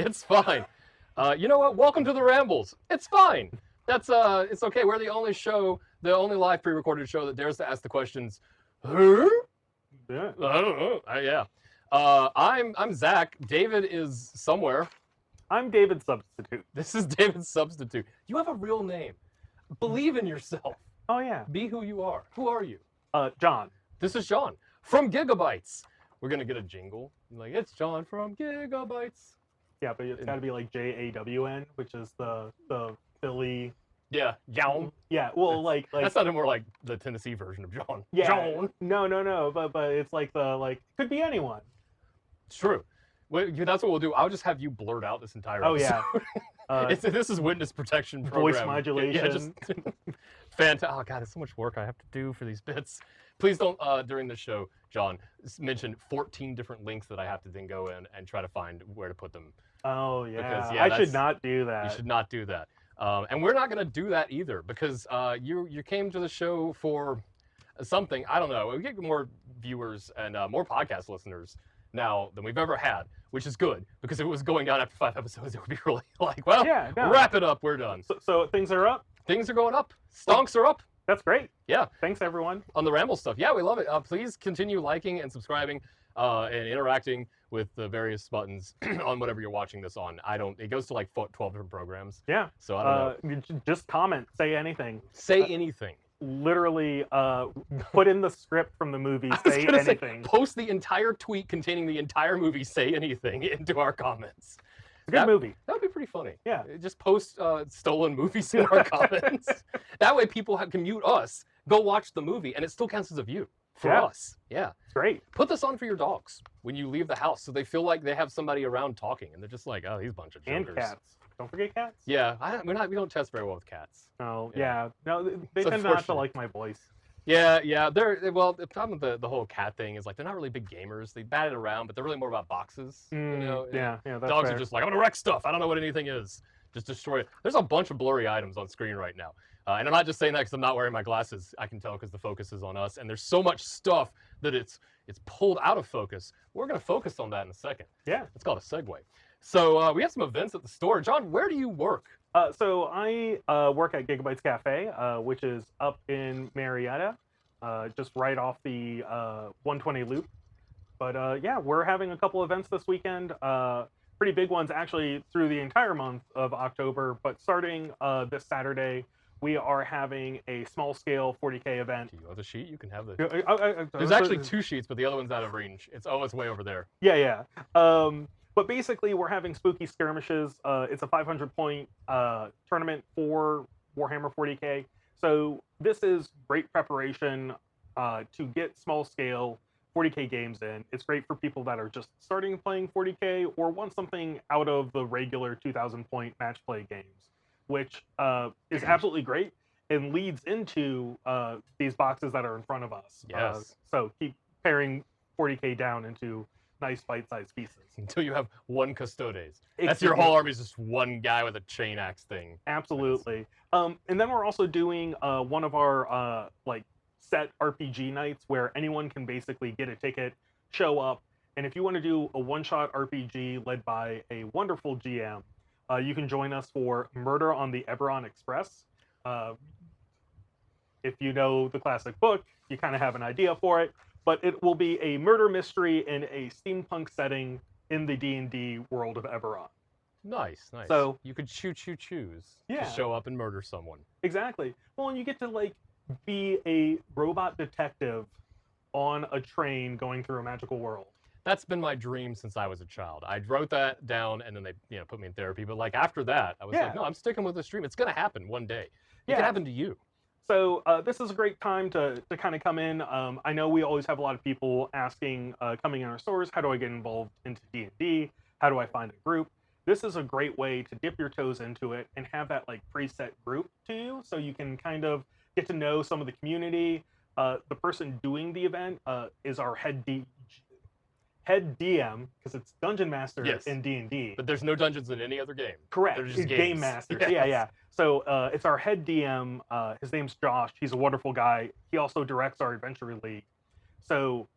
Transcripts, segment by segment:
It's fine. You know what? Welcome to the Rambles. It's fine. That's it's okay. We're the only show, the only live pre-recorded show that dares to ask the questions. Who? Yeah. I don't know. Yeah. I'm Zack. David is somewhere. I'm David Substitute. This is David's substitute. You have a real name. Believe in yourself. Oh yeah. Be who you are. Who are you? John. This is John from Giga-Bites. We're gonna get a jingle. Like, it's John from Giga-Bites. Yeah, but it's got to be like Jawn, which is the Philly. Yeah, John. Yeah, well, like that sounded more like the Tennessee version of John. Yeah. John. No, but it's like could be anyone. It's true. Well, that's what we'll do. I'll just have you blurt out this entire Oh episode. yeah. This is witness protection program. Voice modulation. Yeah, just fantastic. Oh god, it's so much work I have to do for these bits. Please don't during the show, John, mention 14 different links that I have to then go in and try to find where to put them. Oh yeah. Because, I should not do that. You should not do that. And we're not going to do that either because you came to the show for something. I don't know. We get more viewers and more podcast listeners now than we've ever had, which is good because if it was going down after 5 episodes, it would be really like, well, Yeah, no. wrap it up. We're done. So things are up. Things are going up. Stonks are up. That's great. Yeah. Thanks everyone. On the Ramble stuff. Yeah, we love it. Please continue liking and subscribing and interacting with the various buttons on whatever you're watching this on. It goes to like 12 different programs. Yeah. So I don't know. Just comment. Say anything. Say anything. Literally put in the script from the movie. I was Say gonna anything. Post the entire tweet containing the entire movie. Say anything into our comments. It's a good movie. That would be pretty funny. Yeah. Just post stolen movies in our comments. That way people can mute us, go watch the movie, and it still counts as a view for us. Yeah. It's great. Put this on for your dogs when you leave the house so they feel like they have somebody around talking and they're just like, oh, these bunch of jokers. And cats. Don't forget cats. Yeah. We don't test very well with cats. Oh, Yeah. yeah. No, they It's tend not to unfortunate. like my voice. Yeah. Well, the problem with the whole cat thing is like they're not really big gamers. They bat it around, but they're really more about boxes. You know? Yeah, that's Dogs fair. are just like, I'm gonna wreck stuff. I don't know what anything is. Just destroy it. There's a bunch of blurry items on screen right now. And I'm not just saying that because I'm not wearing my glasses. I can tell because the focus is on us. And there's so much stuff that it's pulled out of focus. We're gonna focus on that in a second. Yeah. It's called a segue. So we have some events at the store. John, where do you work? So I work at Giga-Bites Cafe, which is up in Marietta, just right off the 120 loop. But yeah, we're having a couple events this weekend. Pretty big ones actually through the entire month of October. But starting this Saturday, we are having a small scale 40K event. Do you want the sheet? You can have the. There's There's actually 2 sheets, but the other one's out of range. It's way over there. Yeah. But basically, we're having spooky skirmishes. It's a 500-point tournament for Warhammer 40K. So this is great preparation to get small-scale 40K games in. It's great for people that are just starting playing 40K or want something out of the regular 2,000-point match play games, which is absolutely great and leads into these boxes that are in front of us. Yes. So keep paring 40K down into nice bite-sized pieces. Until you have 1 Custodes. That's your whole army is just one guy with a chain axe thing. Absolutely. And then we're also doing one of our set RPG nights where anyone can basically get a ticket, show up, and if you want to do a one-shot RPG led by a wonderful GM, you can join us for Murder on the Eberron Express. If you know the classic book, you kind of have an idea for it. But it will be a murder mystery in a steampunk setting in the D&D world of Eberron. Nice. So you could choose Yeah. to show up and murder someone. Exactly. Well, and you get to be a robot detective on a train going through a magical world. That's been my dream since I was a child. I wrote that down and then they put me in therapy. But after that, I was like, no, I'm sticking with this dream. It's gonna happen one day. It can happen to you. So this is a great time to kind of come in. I know we always have a lot of people asking, coming in our stores, how do I get involved into D&D? How do I find a group? This is a great way to dip your toes into it and have that preset group to you, so you can kind of get to know some of the community. The person doing the event is our head DM, because it's Dungeon Master in D&D. But there's no dungeons in any other game. Correct. They're just Game games. Master. Yes. Yeah. So it's our head DM. His name's Josh. He's a wonderful guy. He also directs our Adventure League. So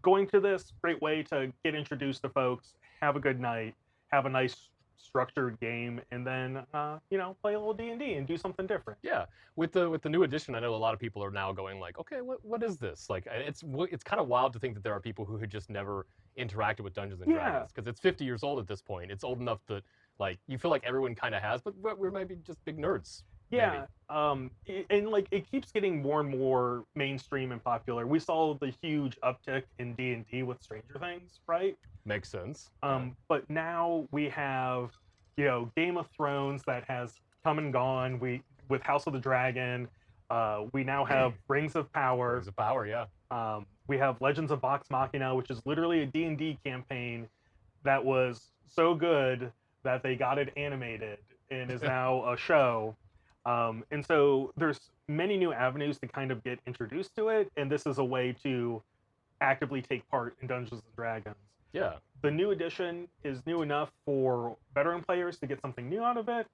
going to this, great way to get introduced to folks, have a good night, have a nice structured game, and then play a little D&D and do something different. Yeah, with the new edition, I know a lot of people are now going like, okay, what is this? Like, it's kind of wild to think that there are people who had just never interacted with Dungeons and Yeah. Dragons, because it's 50 years old at this point. It's old enough that like you feel like everyone kind of has, but we're maybe just big nerds. Yeah, and like it keeps getting more and more mainstream and popular. We saw the huge uptick in D&D with Stranger Things, right? Makes sense. But now we have, Game of Thrones that has come and gone. With House of the Dragon, we now have Rings of Power. Rings of Power, yeah. We have Legends of Vox Machina, which is literally a D&D campaign that was so good that they got it animated and is now a show. And so there's many new avenues to kind of get introduced to it, and this is a way to actively take part in Dungeons and Dragons. Yeah. The new edition is new enough for veteran players to get something new out of it,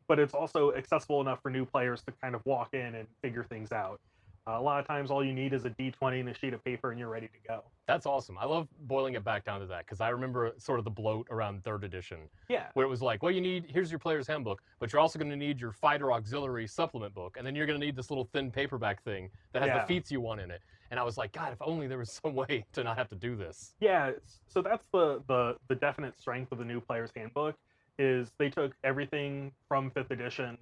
but it's also accessible enough for new players to kind of walk in and figure things out. A lot of times all you need is a D20 and a sheet of paper and you're ready to go. That's awesome. I love boiling it back down to that, because I remember sort of the bloat around 3rd edition. Yeah. Where it was like, well, here's your player's handbook, but you're also going to need your fighter auxiliary supplement book, and then you're going to need this little thin paperback thing that has the feats you want in it. And I was like, God, if only there was some way to not have to do this. Yeah, so that's the definite strength of the new player's handbook, is they took everything from 5th edition,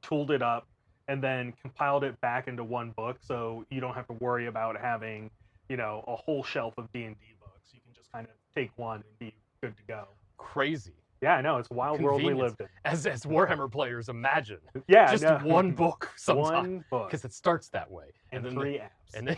tooled it up, and then compiled it back into one book, so you don't have to worry about having, a whole shelf of D&D books. You can just kind of take one and be good to go. Crazy. Yeah, I know, it's a wild world we lived in. As Warhammer players, imagine. Yeah, just one book sometimes. One book. Because it starts that way. And then 3 apps. And then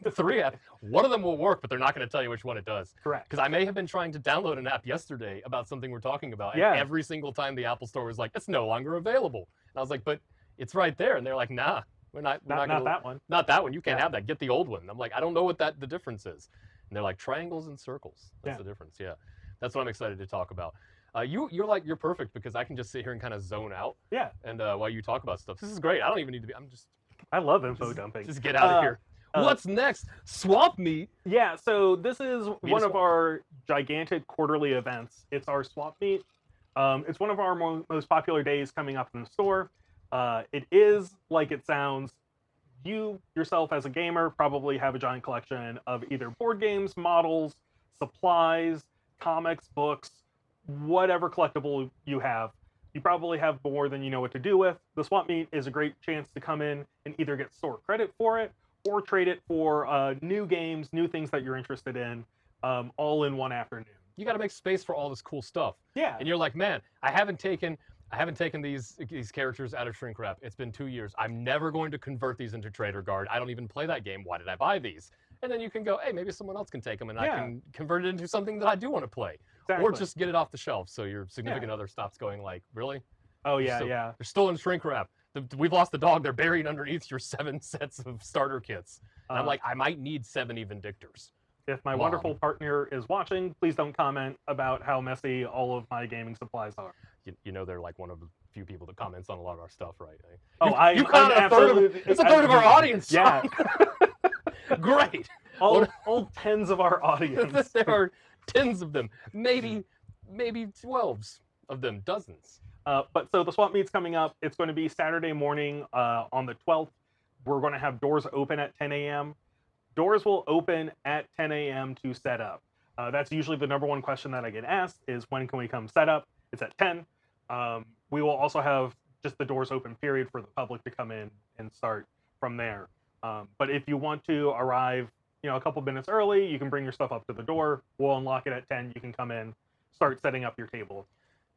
the 3 apps. One of them will work, but they're not going to tell you which one it does. Correct. Because I may have been trying to download an app yesterday about something we're talking about, and every single time the Apple Store was like, it's no longer available. And I was like, but it's right there. And they're like, nah, not that one. Not that one. You can't have that. Get the old one. I'm like, I don't know what the difference is. And they're like, triangles and circles. That's the difference. Yeah. That's what I'm excited to talk about. You're perfect, because I can just sit here and kind of zone out. Yeah. And while you talk about stuff, this is great. I don't even need to be. I love info dumping. Just get out of here. What's next? Swap Meet. Yeah. So this is one of our gigantic quarterly events. It's our Swap Meet. It's one of our most popular days coming up in the store. It is like it sounds. You yourself, as a gamer, probably have a giant collection of either board games, models, supplies, comics, books, whatever collectible you have. You probably have more than you know what to do with. The Swap Meet is a great chance to come in and either get store credit for it or trade it for new games, new things that you're interested in, all in one afternoon. You got to make space for all this cool stuff. Yeah. And you're like, man, I haven't taken these characters out of shrink wrap. It's been 2 years. I'm never going to convert these into Trader Guard. I don't even play that game. Why did I buy these? And then you can go, hey, maybe someone else can take them, and I can convert it into something that I do want to play. Exactly. Or just get it off the shelf, so your significant other stops going like, really? Oh, yeah, They're still in shrink wrap. We've lost the dog. They're buried underneath your 7 sets of starter kits. And I'm like, I might need 7 Vindictors. If my wonderful partner is watching, please don't comment about how messy all of my gaming supplies are. You know they're like one of the few people that comments on a lot of our stuff, right? You caught it's a third of our audience. Yeah. Great. All tens of our audience. There are tens of them. Maybe 12s of them, dozens. But so the Swap Meet's coming up. It's going to be Saturday morning on the 12th. We're going to have doors open at 10 a.m. Doors will open at 10 a.m. to set up. That's usually the number one question that I get asked is, when can we come set up? It's at 10. We will also have just the doors open period for the public to come in and start from there. But if you want to arrive, a couple minutes early, you can bring your stuff up to the door. We'll unlock it at 10. You can come in, start setting up your table.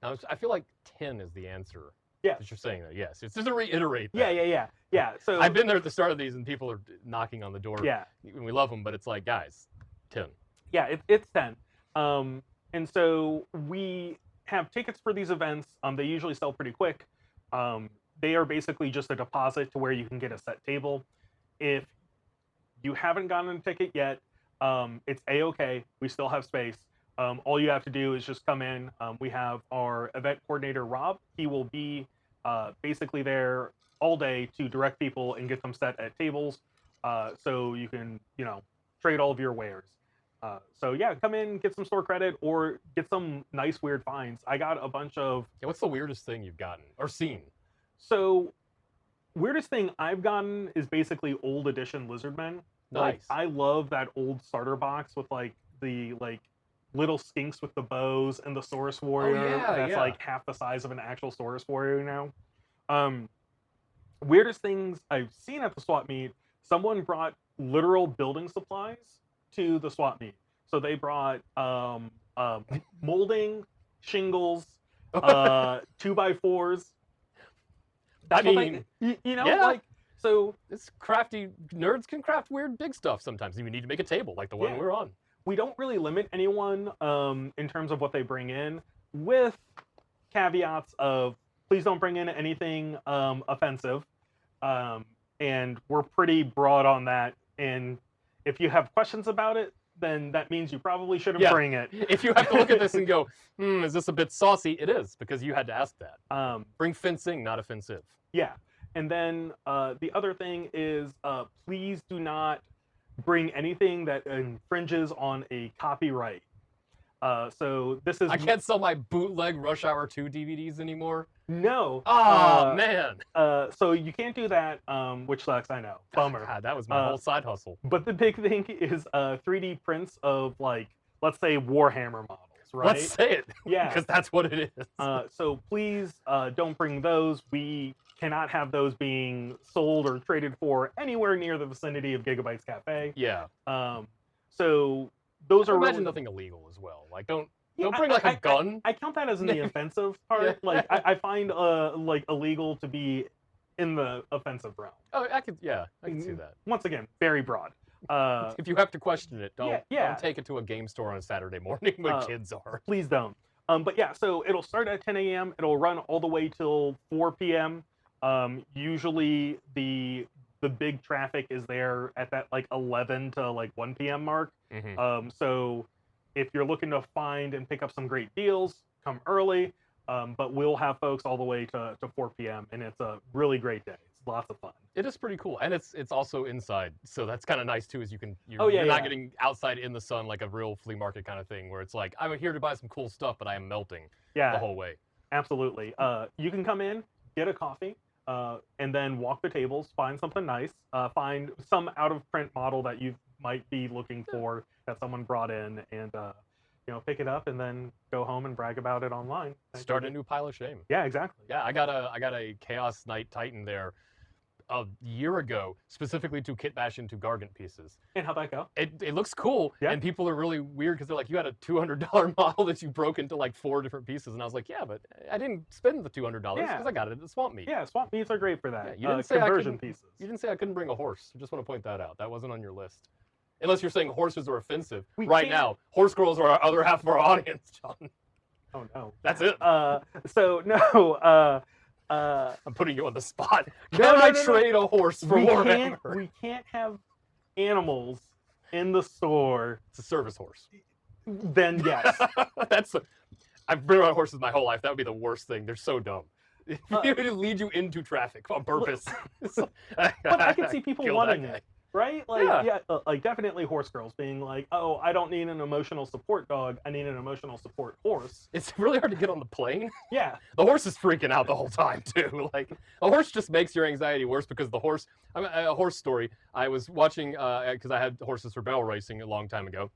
Now, I feel like 10 is the answer. Yeah. That you're saying that. Yes. It's just to reiterate that. Yeah. So I've been there at the start of these, and people are knocking on the door. Yeah. And we love them, but it's like, guys, 10. Yeah, it's 10. And so we have tickets for these events. They usually sell pretty quick. They are basically just a deposit to where you can get a set table. If you haven't gotten a ticket yet, it's A-okay. We still have space. All you have to do is just come in. We have our event coordinator, Rob. He will be basically there all day to direct people and get them set at tables, so you can, trade all of your wares. So yeah, come in, get some store credit, or get some nice weird finds. I got a bunch of. Yeah, what's the weirdest thing you've gotten or seen? So weirdest thing I've gotten is basically old edition Lizardmen. Like Nice. I love that old starter box with like the little skinks with the bows and the Saurus Warrior yeah, that's yeah. like half the size of an actual Saurus Warrior now. Weirdest things I've seen at the swap meet, someone brought literal building supplies to the swap meet. So they brought molding, shingles, 2x4s. I mean, you know, yeah. like so. It's crafty. Nerds can craft weird big stuff sometimes. You need to make a table like the one Yeah. we're on. We don't really limit anyone in terms of what they bring in, with caveats of please don't bring in anything offensive, and we're pretty broad on that. And if you have questions about it, then that means you probably shouldn't Yeah. bring it. If you have to look at this and go, is this a bit saucy? It is, because you had to ask that. Bring fencing, not offensive. Yeah. And then the other thing is please do not bring anything that infringes on a copyright. So this is. I can't sell my bootleg Rush Hour 2 DVDs anymore. No. Oh, man. So you can't do that, which sucks, I know. Bummer. God, that was my whole side hustle. But the big thing is 3D prints of, like, let's say Warhammer models, right? Let's say it. Yeah. Because that's what it is. So please don't bring those. We cannot have those being sold or traded for anywhere near the vicinity of Giga-Bites Cafe. Yeah. So those I are imagine really... nothing illegal as well. Like, don't Yeah, bring like a gun. I count that as in the offensive part. Yeah. Like I find like illegal to be in the offensive realm. Oh, I can see that. Once again, very broad. If you have to question it, don't yeah. take it to a game store on a Saturday morning when kids are. Please don't. But yeah, so it'll start at 10 a.m. It'll run all the way till 4 p.m. Usually the big traffic is there at that like 11 to like 1 p.m. mark. Mm-hmm. So if you're looking to find and pick up some great deals, come early. But we'll have folks all the way to 4 p.m. and it's a really great day. It's lots of fun. It is pretty cool, and it's also inside, so that's kind of nice too. Is you're yeah. not getting outside in the sun like a real flea market kind of thing, where it's like I'm here to buy some cool stuff, but I am melting the whole way. Absolutely. You can come in, get a coffee, and then walk the tables, find something nice, find some out of print model that you might be looking for that someone brought in, and pick it up and then go home and brag about it online. Start a new pile of shame. Yeah, exactly. Yeah, I got a Chaos Knight Titan there a year ago, specifically to kit bash into Gargant pieces. And how'd that go? It looks cool, and people are really weird because they're like, you had a $200 model that you broke into like 4 different pieces, and I was like, yeah, but I didn't spend the $200 because I got it at the swamp meet. Yeah, swamp meets are great for that. Yeah, you didn't say conversion pieces. You didn't say I couldn't bring a horse. I just want to point that out. That wasn't on your list. Unless you're saying horses are offensive. Now, horse girls are our other half of our audience, John. Oh no. That's it. So no. I'm putting you on the spot. Can I trade a horse for Warhammer? We can't have animals in the store. It's a service horse. Then yes. I've been around horses my whole life. That would be the worst thing. They're so dumb. It would lead you into traffic on purpose. But I can see people wanting it. Right? Like, like definitely horse girls being like, oh, I don't need an emotional support dog. I need an emotional support horse. It's really hard to get on the plane. Yeah. The horse is freaking out the whole time, too. Like, a horse just makes your anxiety worse because the horse, a horse story. I was watching, because I had horses for barrel racing a long time ago.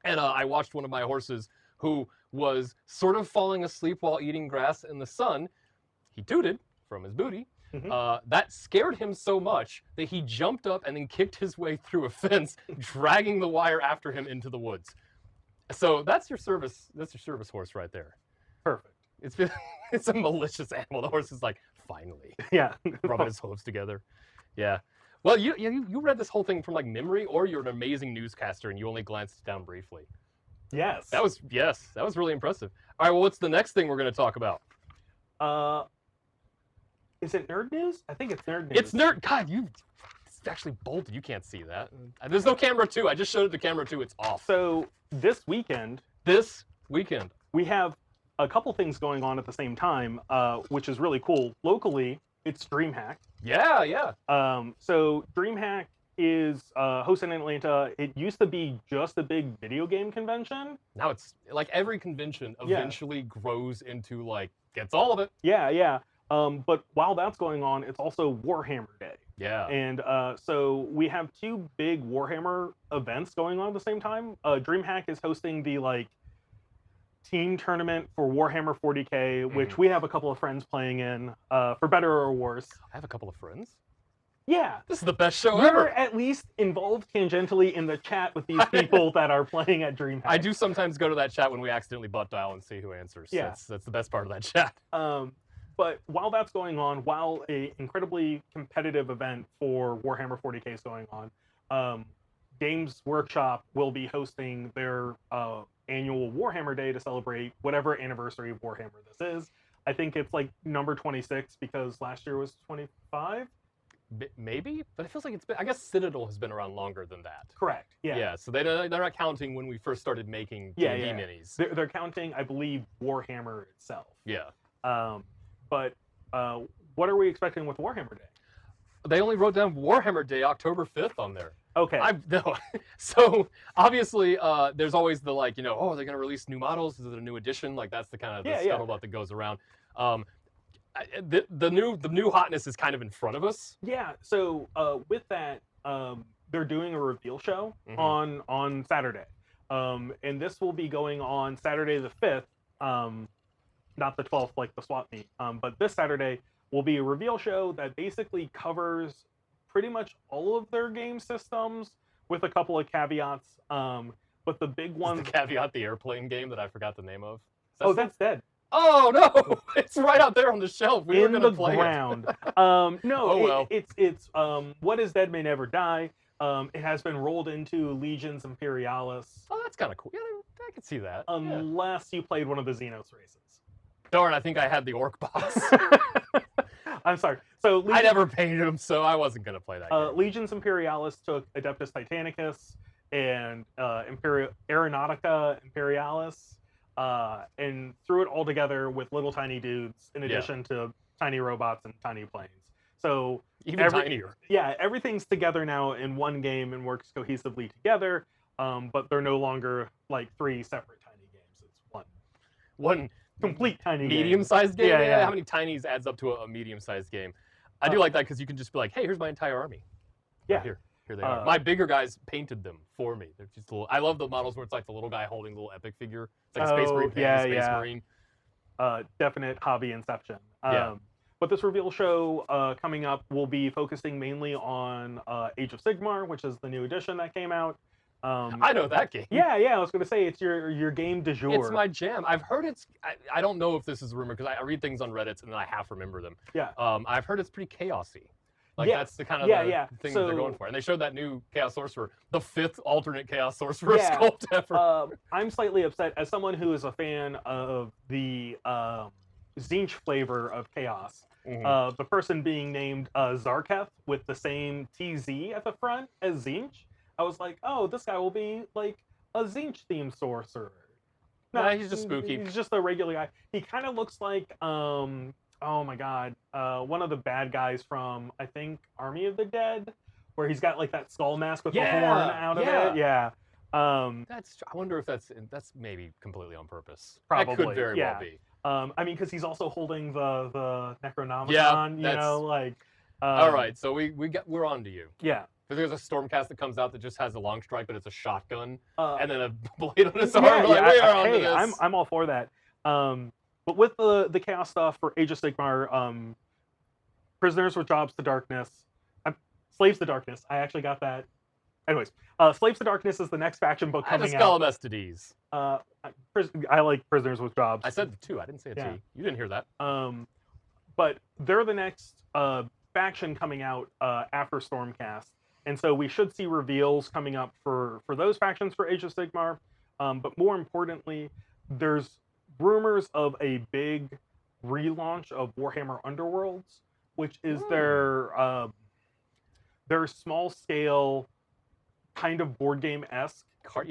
And I watched one of my horses who was sort of falling asleep while eating grass in the sun. He tooted from his booty. Mm-hmm. That scared him so much that he jumped up and then kicked his way through a fence, dragging the wire after him into the woods. So that's your service horse right there. Perfect. It's a malicious animal. The horse is like, finally. Yeah. Rubbing his hooves together. Yeah. Well, you read this whole thing from like memory, or you're an amazing newscaster and you only glanced down briefly. Yes. That was really impressive. All right, well, what's the next thing we're going to talk about? Is it nerd news? I think it's nerd news. It's nerd. God, it's actually bolted. You can't see that. There's no camera 2. I just showed it to camera 2. It's off. So this weekend, we have a couple things going on at the same time, which is really cool. Locally, it's DreamHack. Yeah. So DreamHack is hosted in Atlanta. It used to be just a big video game convention. Now it's like every convention Yeah. eventually grows into like gets all of it. Yeah. But while that's going on, it's also Warhammer Day. Yeah. And so we have two big Warhammer events going on at the same time. DreamHack is hosting the like team tournament for Warhammer 40K, which we have a couple of friends playing in, for better or worse. I have a couple of friends. Yeah. This is the best show You're ever. at least involved tangentially in the chat with these people that are playing at DreamHack. I do sometimes go to that chat when we accidentally butt dial and see who answers. Yeah. That's the best part of that chat. But while that's going on, while a incredibly competitive event for Warhammer 40K is going on, Games Workshop will be hosting their annual Warhammer Day to celebrate whatever anniversary of Warhammer this is. I think it's like number 26 because last year was 25. Maybe, but it feels like it's been. I guess Citadel has been around longer than that. Correct. Yeah. Yeah. So they're not counting when we first started making D&D minis. They're counting, I believe, Warhammer itself. Yeah. But what are we expecting with Warhammer Day? They only wrote down Warhammer Day, October 5th on there. Okay. No. So obviously, there's always the like, oh, they're gonna release new models. Is it a new edition? Like that's the kind of the scuttlebutt that goes around. The new hotness is kind of in front of us. Yeah. So with that, they're doing a reveal show on Saturday, and this will be going on Saturday the 5th, not the 12th like the swap meet. But this Saturday will be a reveal show that basically covers pretty much all of their game systems with a couple of caveats. But the big one, the caveat, the airplane game that I forgot the name of. That's dead. Oh no! It's right out there on the shelf. We were gonna play ground. No, it's What is Dead May Never Die. It has been rolled into Legions Imperialis. Oh, that's kind of cool. Yeah, I could see that. Unless you played one of the Xenos races. Darn, I think I had the Orc box. I'm sorry. So I never painted them, so I wasn't gonna play that game. Legions Imperialis took Adeptus Titanicus and Aeronautica Imperialis. And threw it all together with little tiny dudes in addition to tiny robots and tiny planes. So even tinier. Yeah, everything's together now in one game and works cohesively together. But they're no longer like three separate tiny games. It's one complete tiny medium-sized game. Yeah. How many tinies adds up to a medium-sized game? I do like that because you can just be like, hey, here's my entire army. Yeah. Right here they are. My bigger guys painted them for me. They're just little. I love the models where it's like the little guy holding the little epic figure. It's like Space Marine, Space Marine. Definite hobby inception. But this reveal show coming up will be focusing mainly on Age of Sigmar, which is the new edition that came out. I know that game. Yeah. I was going to say it's your game du jour. It's my jam. I've heard it's. I don't know if this is a rumor because I read things on Reddit and then I half remember them. Yeah. I've heard it's pretty chaosy. Like that's the kind of thing that they're going for. And they showed that new Chaos Sorcerer, the 5th alternate Chaos Sorcerer sculpt ever. I'm slightly upset as someone who is a fan of the Tzeentch flavor of Chaos. The person being named Zarketh with the same TZ at the front as Tzeentch. I was like, oh, this guy will be like a Tzeentch themed sorcerer. No, he's just spooky. He's just a regular guy. He kind of looks like oh my god, one of the bad guys from, I think, Army of the Dead, where he's got like that skull mask with the horn out of it. Yeah. I wonder if that's maybe completely on purpose. Probably. That could very well be. I mean, because he's also holding the Necronomicon, you know, like. All right, so we're on to you. Yeah. Because there's a Stormcast that comes out that just has a long strike, but it's a shotgun, and then a blade on his arm. We are on to this. I'm all for that. But with the chaos stuff for Age of Sigmar, Prisoners with Jobs to Darkness, Slaves to Darkness. I actually got that. Anyways, Slaves to Darkness is the next faction book coming out. Skullamastides. I like Prisoners with Jobs. I said the 2. I didn't say a T. You didn't hear that. But they're the next faction coming out after Stormcast. And so we should see reveals coming up for those factions for Age of Sigmar. But more importantly, there's rumors of a big relaunch of Warhammer Underworlds, which is their small scale kind of board game-esque. Card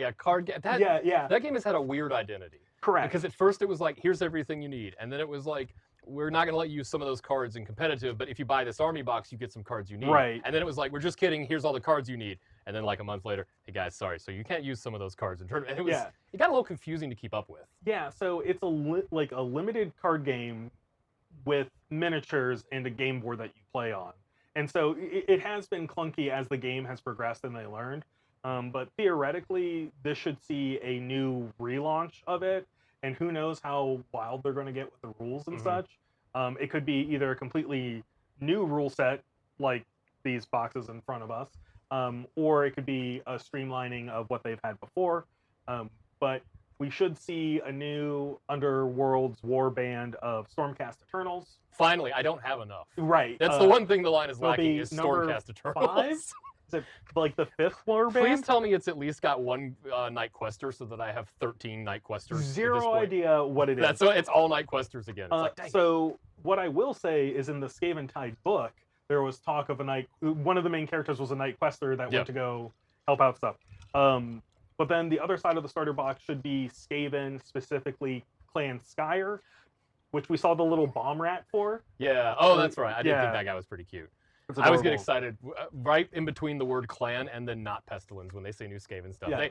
game. That game has had a weird identity. Correct. Because at first it was like, here's everything you need. And then it was like, we're not going to let you use some of those cards in competitive, but if you buy this army box, you get some cards you need. Right. And then it was like, we're just kidding. Here's all the cards you need. And then like a month later, hey guys, sorry, so you can't use some of those cards in tournament. And it got a little confusing to keep up with. Yeah, so it's a limited card game with miniatures and a game board that you play on. And so it has been clunky as the game has progressed and they learned. But theoretically, this should see a new relaunch of it. And who knows how wild they're going to get with the rules and such. It could be either a completely new rule set, like these boxes in front of us, or it could be a streamlining of what they've had before. But we should see a new Underworld's warband of Stormcast Eternals. Finally, I don't have enough. Right. That's the one thing the line is lacking is Stormcast Eternals. 5? Is it like the 5th warband? Please tell me it's at least got one Night Quester so that I have 13 Night Questers. Zero idea what it is. It's all Night Questers again. So what I will say is in the Skaven Tide book, there was talk of one of the main characters was a Night Quester that went to go help out stuff. But then the other side of the starter box should be Skaven, specifically Clan Skyer, which we saw the little bomb rat for. Yeah. Oh, that's right. I did think that guy was pretty cute. I always get excited right in between the word clan and then not pestilence when they say new Skaven stuff. Yeah.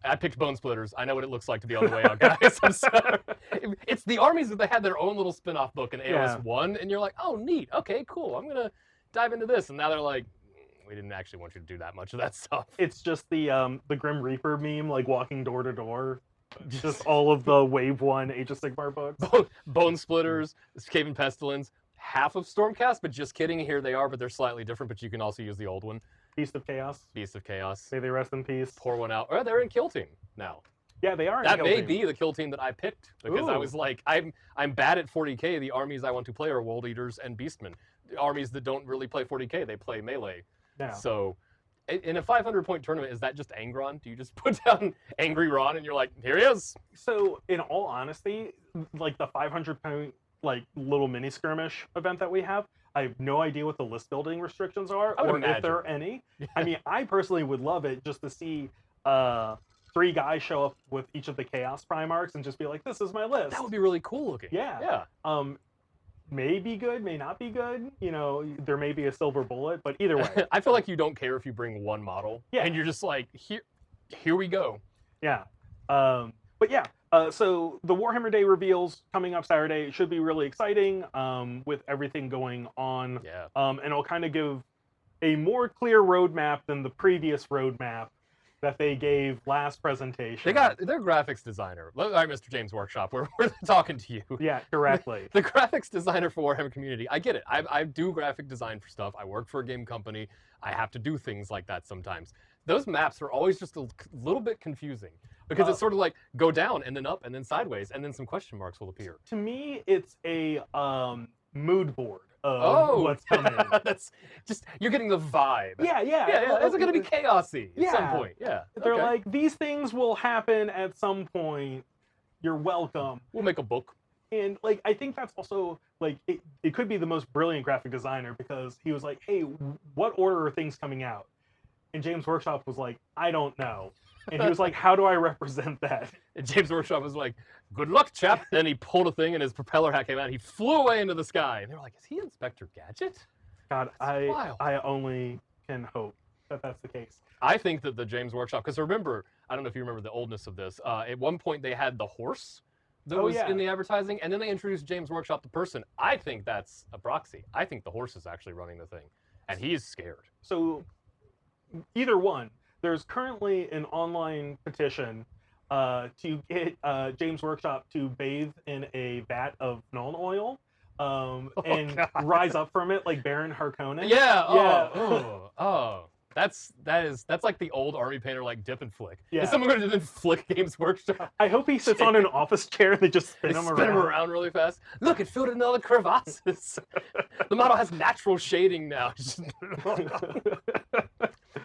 I picked Bone Splitters. I know what it looks like to be on the way out, guys. I'm sorry. It's the armies that they had their own little spin-off book in AOS 1, and you're like, oh, neat. Okay, cool. I'm going to dive into this. And now they're like, we didn't actually want you to do that much of that stuff. It's just the Grim Reaper meme, like walking door to door. Just all of the Wave 1 Age of Sigmar books. Bone Splitters, Skaven Pestilence, half of Stormcast, but just kidding, here they are, but they're slightly different, but you can also use the old one. Beast of Chaos. Beast of Chaos. May they rest in peace. Pour one out. Oh, they're in Kill Team now. Yeah, they are. That may be the Kill Team that I picked because I was like, I'm bad at 40k. The armies I want to play are Wold Eaters and Beastmen. The armies that don't really play 40k, they play melee. Yeah. So, in a 500-point tournament, is that just Angron? Do you just put down Angry Ron and you're like, here he is? So, in all honesty, like the 500-point little mini skirmish event that we have, I have no idea what the list building restrictions are or if there are any. I mean, I personally would love it just to see 3 guys show up with each of the Chaos Primarchs and just be like, this is my list. That would be really cool looking. Yeah. May be good, may not be good. You know, there may be a silver bullet, but either way. I feel like you don't care if you bring one model. Yeah. And you're just like, here we go. Yeah. But yeah, so the Warhammer Day reveals coming up Saturday should be really exciting with everything going on. Yeah. And it'll kind of give a more clear roadmap than the previous roadmap that they gave last presentation. They got their graphics designer. All right, Mr. James Workshop, we're talking to you. Yeah, correctly. The graphics designer for Warhammer Community. I get it. I do graphic design for stuff. I work for a game company. I have to do things like that sometimes. Those maps are always just a little bit confusing because it's sort of like go down and then up and then sideways and then some question marks will appear. To me, it's a mood board of what's coming. That's just, you're getting the vibe. Yeah. Is it going to be chaosy at some point? Yeah. They're like, these things will happen at some point. You're welcome. We'll make a book. And like, I think that's also like, it could be the most brilliant graphic designer because he was like, hey, what order are things coming out? And James Workshop was like, I don't know. And he was like, how do I represent that? And James Workshop was like, good luck, chap. Then he pulled a thing and his propeller hat came out and he flew away into the sky. And they were like, is he Inspector Gadget? God, I only can hope that that's the case. I think that the James Workshop, because remember, I don't know if you remember the oldness of this. At one point they had the horse that was in the advertising, and then they introduced James Workshop the person. I think that's a proxy. I think the horse is actually running the thing, and he's scared. So either one. There's currently an online petition to get James Workshop to bathe in a vat of Nuln oil and rise up from it like Baron Harkonnen. Yeah. That's like the old army painter like dip and flick. Yeah. Is someone going to then flick Games Workshop? I hope he sits on an office chair and they just spin him around really fast. Look, it filled in all the crevasses. The model has natural shading now.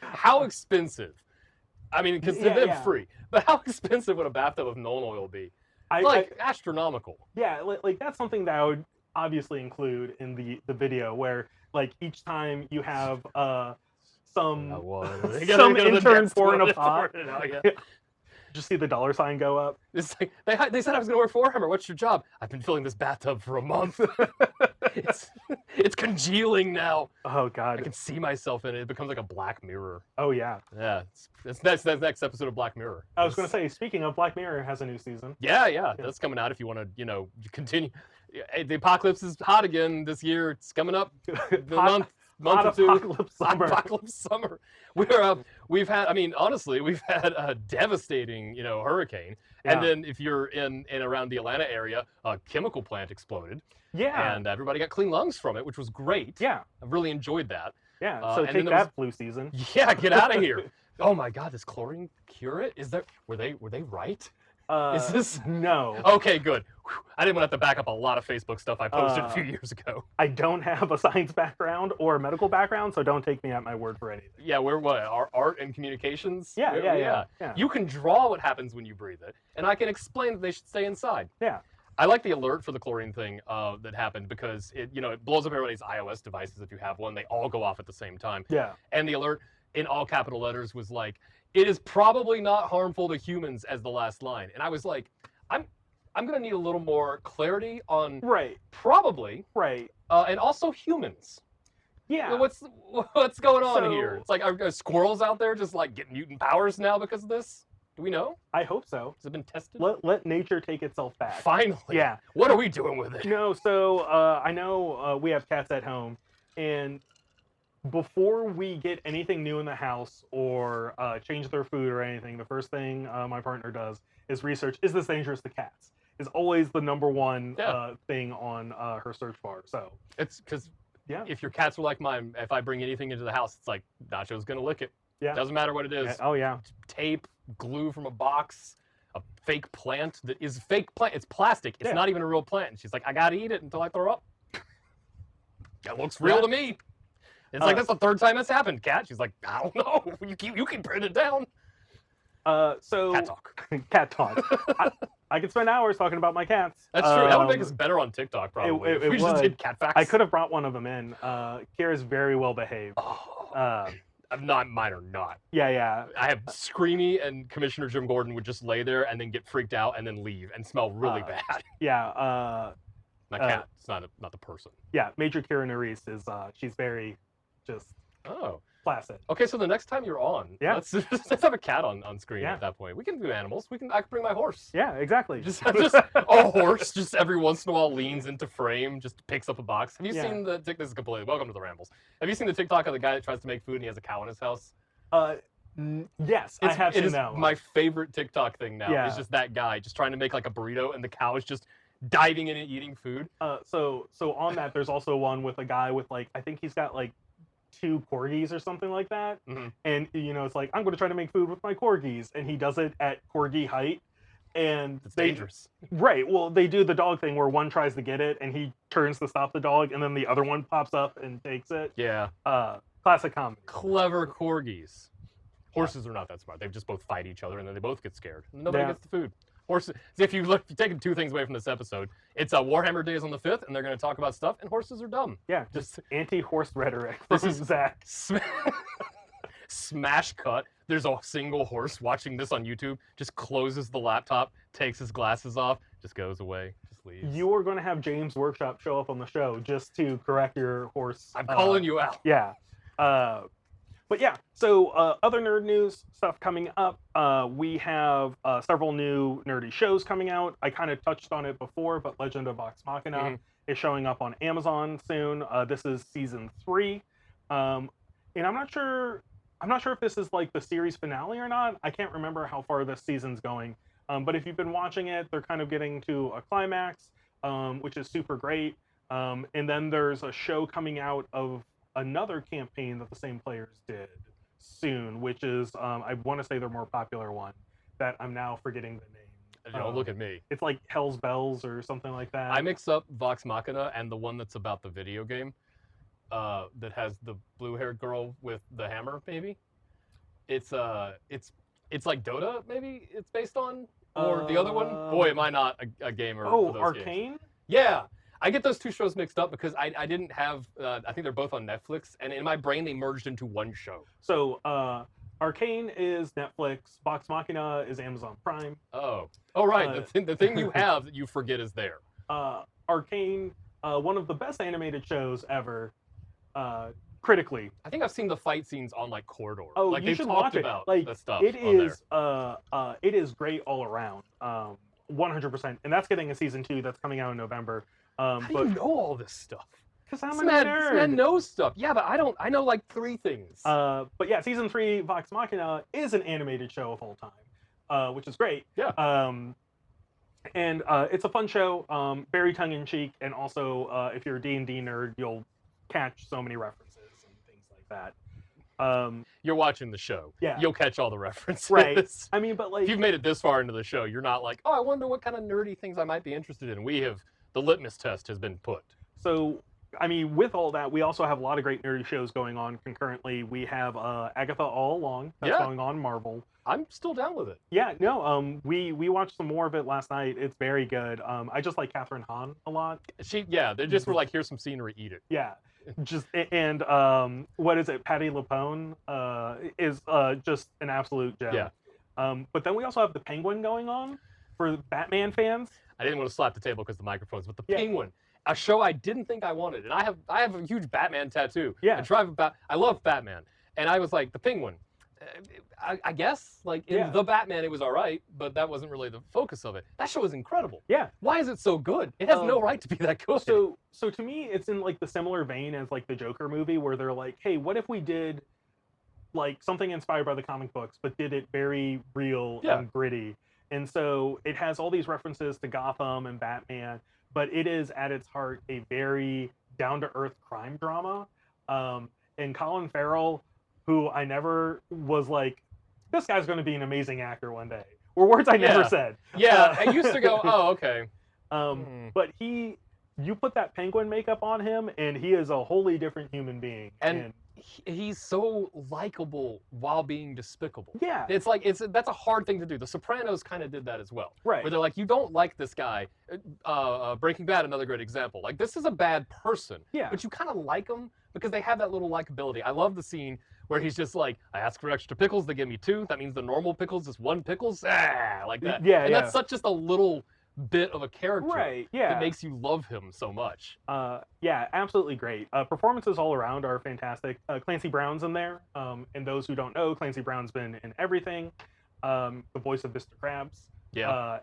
How expensive? I mean, because they're free. But how expensive would a bathtub of Nuln oil be? Astronomical. Yeah, like that's something that I would obviously include in the video where like each time you have some intern pouring a pot. Just see the dollar sign go up. It's like they said I was gonna work for Warhammer. What's your job? I've been filling this bathtub for a month. it's congealing now. Oh I God. can see myself in it. It becomes like a Black Mirror. Oh yeah. Yeah, that's the next episode of Black Mirror. I was gonna say, speaking of, Black Mirror has a new season. Yeah, that's coming out if you want to, continue. The apocalypse is hot again this year. It's coming up. The month or two. Apocalypse summer. We've had. I mean, honestly, we've had a devastating, hurricane. Yeah. And then if you're in around the Atlanta area, a chemical plant exploded. Yeah. And everybody got clean lungs from it, which was great. Yeah. I really enjoyed that. Yeah. So and take then that, flu season. Yeah, get out of here. Oh my God, does chlorine cure it? Were they right? Is this no? Okay, good. Whew. I didn't want to have to back up a lot of Facebook stuff I posted a few years ago. I don't have a science background or a medical background, so don't take me at my word for anything. Yeah, we're what? Our art and communications? Yeah. You can draw what happens when you breathe it, and I can explain that they should stay inside. Yeah. I like the alert for the chlorine thing that happened because it blows up everybody's iOS devices if you have one. They all go off at the same time. Yeah. And the alert in all capital letters was like, "It is probably not harmful to humans," as the last line. And I was like, I'm gonna need a little more clarity on probably and also humans. Yeah. What's going on So- here? It's like are squirrels out there just like getting mutant powers now because of this? Do we know? I hope so. Has it been tested? Let nature take itself back. Finally. Yeah. What are we doing with it? No, so I know we have cats at home, and before we get anything new in the house or change their food or anything, the first thing my partner does is research, is this dangerous to cats? Is always the number one thing on her search bar. So It's because yeah. if your cats were like mine, if I bring anything into the house, it's like Nacho's gonna lick it. Yeah. Doesn't matter what it is. Oh yeah. Tape, glue from a box, a fake plant that is fake plant. It's plastic. It's not even a real plant. And she's like, I gotta eat it until I throw up. That looks real to me. It's like that's the third time that's happened, cat. She's like, I don't know. You can print it down. So Cat talk. Cat talk. I could spend hours talking about my cats. That's true. That would make us better on TikTok, probably. It if we just would. did cat facts. I could have brought one of them in. Kira's very well behaved. Mine are not. Yeah. I have Screamy and Commissioner Jim Gordon would just lay there and then get freaked out and then leave and smell really bad. Yeah. My cat. It's not the person. Yeah. Major Kira Nerys is she's very just placid. Okay, so the next time you're on, let's have a cat on screen at that point. We can do animals. I can bring my horse. Yeah, exactly. Just a horse just every once in a while leans into frame, just picks up a box. Have you seen this is completely welcome to the Rambles. Have you seen the TikTok of the guy that tries to make food and he has a cow in his house? Yes, I have seen that one. My favorite TikTok thing now is just that guy just trying to make like a burrito and the cow is just diving in and eating food. So on that, there's also one with a guy with I think he's got 2 corgis or something like that. Mm-hmm. And it's like, I'm going to try to make food with my corgis, and he does it at corgi height. And it's dangerous. Right. Well, they do the dog thing where one tries to get it and he turns to stop the dog, and then the other one pops up and takes it. Yeah. Classic comedy. Clever corgis. Horses are not that smart. They just both fight each other and then they both get scared. And nobody gets the food. Horses. If you've taken 2 things away from this episode, it's Warhammer Day is on the 5th, and they're going to talk about stuff, and horses are dumb. Yeah, just anti-horse rhetoric. This is Zack. Smash cut. There's a single horse watching this on YouTube, just closes the laptop, takes his glasses off, just goes away, just leaves. You are going to have James Workshop show up on the show just to correct your horse. I'm calling you out. Yeah. But yeah, so other nerd news stuff coming up. We have several new nerdy shows coming out. I kind of touched on it before, but Legend of Vox Machina is showing up on Amazon soon. This is season 3, and I'm not sure if this is the series finale or not. I can't remember how far this season's going. But if you've been watching it, they're kind of getting to a climax, which is super great. And then there's a show coming out of another campaign that the same players did soon, which is I want to say their more popular one that I'm now forgetting the name. Don't look at me. It's like Hell's Bells or something like that. I mix up Vox Machina and the one that's about the video game that has the blue-haired girl with the hammer. Maybe it's like Dota. Maybe it's based on, or the other one. Boy, am I not a gamer. Oh, for those Arcane. Games. Yeah. I get those 2 shows mixed up because I didn't have, I think they're both on Netflix, and in my brain they merged into one show. So Arcane is Netflix. Vox Machina is Amazon Prime. Oh right, the thing you have that you forget is there. Arcane, one of the best animated shows ever, critically. I think I've seen the fight scenes on like Corridor. Oh, like you they've should talked watch it. about Like the stuff it on is, it is great all around. 100%, and that's getting a season 2 that's coming out in November. How do you know all this stuff? Because I'm This a man, nerd. this man knows stuff. Yeah, but I don't. I know like 3 things. But yeah, season 3, Vox Machina, is an animated show of all time, which is great. Yeah. And it's a fun show, very tongue-in-cheek, and also if you're a D&D nerd, you'll catch so many references and things like that. You're watching the show. Yeah. You'll catch all the references. Right. I mean, but like, if you've made it this far into the show, you're not like, oh, I wonder what kind of nerdy things I might be interested in. The litmus test has been put. So, I mean, with all that, we also have a lot of great nerdy shows going on concurrently. We have Agatha All Along that's going on Marvel. I'm still down with it. Yeah, no, we watched some more of it last night. It's very good. I just like Catherine Hahn a lot. They just were like, here's some scenery, eat it. Yeah, and what is it? Patty LuPone is just an absolute gem. Yeah. But then we also have the Penguin going on for Batman fans. I didn't want to slap the table because the microphones, but the Penguin, a show I didn't think I wanted, and I have a huge Batman tattoo. Yeah. I love Batman, and I was like, the Penguin. I guess like in the Batman it was all right, but that wasn't really the focus of it. That show is incredible. Yeah. Why is it so good? It has no right to be that good. So to me, it's in like the similar vein as like the Joker movie, where they're like, hey, what if we did like something inspired by the comic books, but did it very real and gritty? And so it has all these references to Gotham and Batman, but it is at its heart a very down-to-earth crime drama. And Colin Farrell, who I never was like, this guy's going to be an amazing actor one day, or words I never said. Yeah, I used to go, oh, okay. But you put that Penguin makeup on him, and he is a wholly different human being. And he's so likable while being despicable. Yeah. It's like, that's a hard thing to do. The Sopranos kind of did that as well. Right. Where they're like, you don't like this guy. Breaking Bad, another great example. Like, this is a bad person. Yeah. But you kind of like him because they have that little likability. I love the scene where he's just like, I ask for extra pickles, they give me 2. That means the normal pickles is 1 pickles. Like that. Yeah, and that's such just a little bit of a character. Right, yeah. That makes you love him so much. Yeah, absolutely great. Performances all around are fantastic. Clancy Brown's in there. And those who don't know, Clancy Brown's been in everything. The voice of Mr. Krabs. Yeah.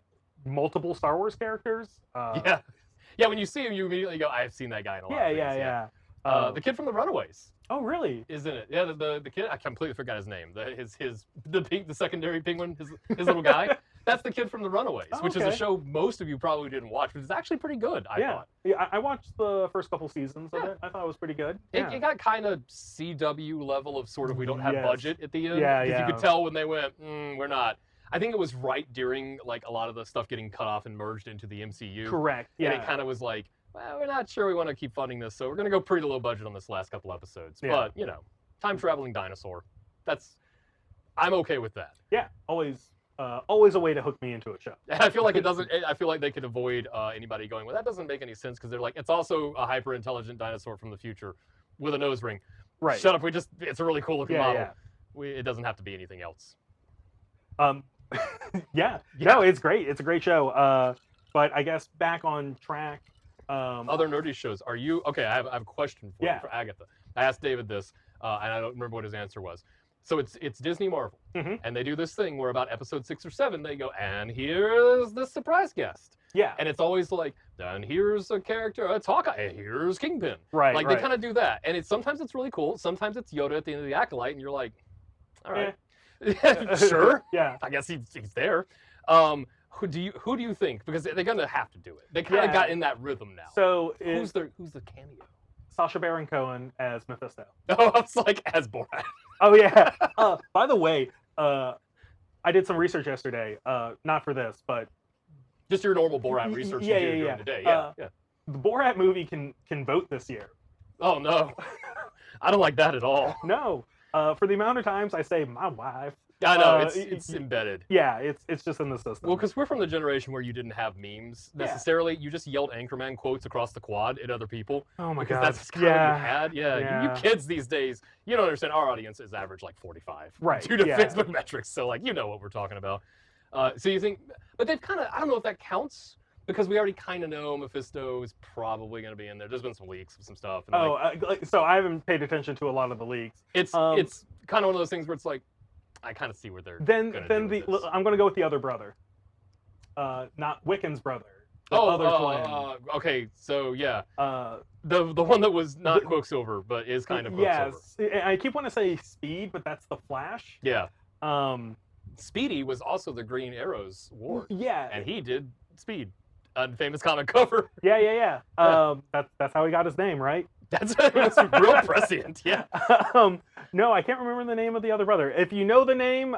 Multiple Star Wars characters. Yeah, when you see him, you immediately go, I've seen that guy in a lot of things. Yeah. The kid from The Runaways. Oh, really? Is in it. Yeah, the kid, I completely forgot his name. The secondary penguin, his little guy. That's the kid from The Runaways, which is a show most of you probably didn't watch, but it's actually pretty good, I thought. Yeah, I watched the first couple seasons of it. I thought it was pretty good. It got kind of CW level of sort of we don't have budget at the end. Yeah, because you could tell when they went, we're not. I think it was right during like a lot of the stuff getting cut off and merged into the MCU. Correct, yeah. And it kind of was like, well, we're not sure we want to keep funding this, so we're going to go pretty low budget on this last couple episodes. Yeah. But, you know, time-traveling dinosaur. I'm okay with that. Yeah, always a way to hook me into a show. I feel like I feel like they could avoid anybody going, well, that doesn't make any sense, because they're like, it's also a hyper-intelligent dinosaur from the future with a nose ring. Right. Shut up, it's a really cool-looking model. Yeah. It doesn't have to be anything else. Yeah. No, it's great. It's a great show. But I guess back on track. Other nerdy shows. Are you okay? I have a question for you, for Agatha. I asked David this, and I don't remember what his answer was. So it's Disney Marvel, and they do this thing where about episode 6 or 7 they go, and here's the surprise guest. Yeah. And it's always like, and here's a character, it's Hawkeye, and here's Kingpin. Right. Like they kind of do that, and sometimes it's really cool. Sometimes it's Yoda at the end of the Acolyte, and you're like, all right, sure, yeah. I guess he's there. Who do you think? Because they're gonna have to do it. They kind of got in that rhythm now. So who's the cameo? Sacha Baron Cohen as Mephisto. Oh, I was like as Borat. Oh yeah. By the way, I did some research yesterday. Not for this, but just your normal Borat research you do during the day. Yeah. The Borat movie can vote this year. Oh no, I don't like that at all. No. For the amount of times I say my wife, I know, it's embedded. Yeah, it's just in the system. Well, because we're from the generation where you didn't have memes necessarily. You just yelled Anchorman quotes across the quad at other people. Oh my because god. that's kind of what you had. Yeah, Yeah. You kids these days, you don't understand. Our audience is average like 45. Right, Due to yeah. Facebook metrics. So, like, you know what we're talking about. So you think, but they've kind of, I don't know if that counts. Because we already kind of know Mephisto is probably going to be in there. There's been some leaks of some stuff. And so I haven't paid attention to a lot of the leaks. It's kind of one of those things where it's like, I kind of see where they're. I'm going to go with the other brother, not Wiccan's brother. The other twin. Okay, so yeah, the one that was not Quicksilver but is kind of Quicksilver. Yes, I keep wanting to say Speed, but that's the Flash. Yeah. Speedy was also the Green Arrow's ward. Yeah. And he did Speed. A famous comic cover. Yeah. That's how he got his name, right? That's real prescient. Yeah. No, I can't remember the name of the other brother. If you know the name,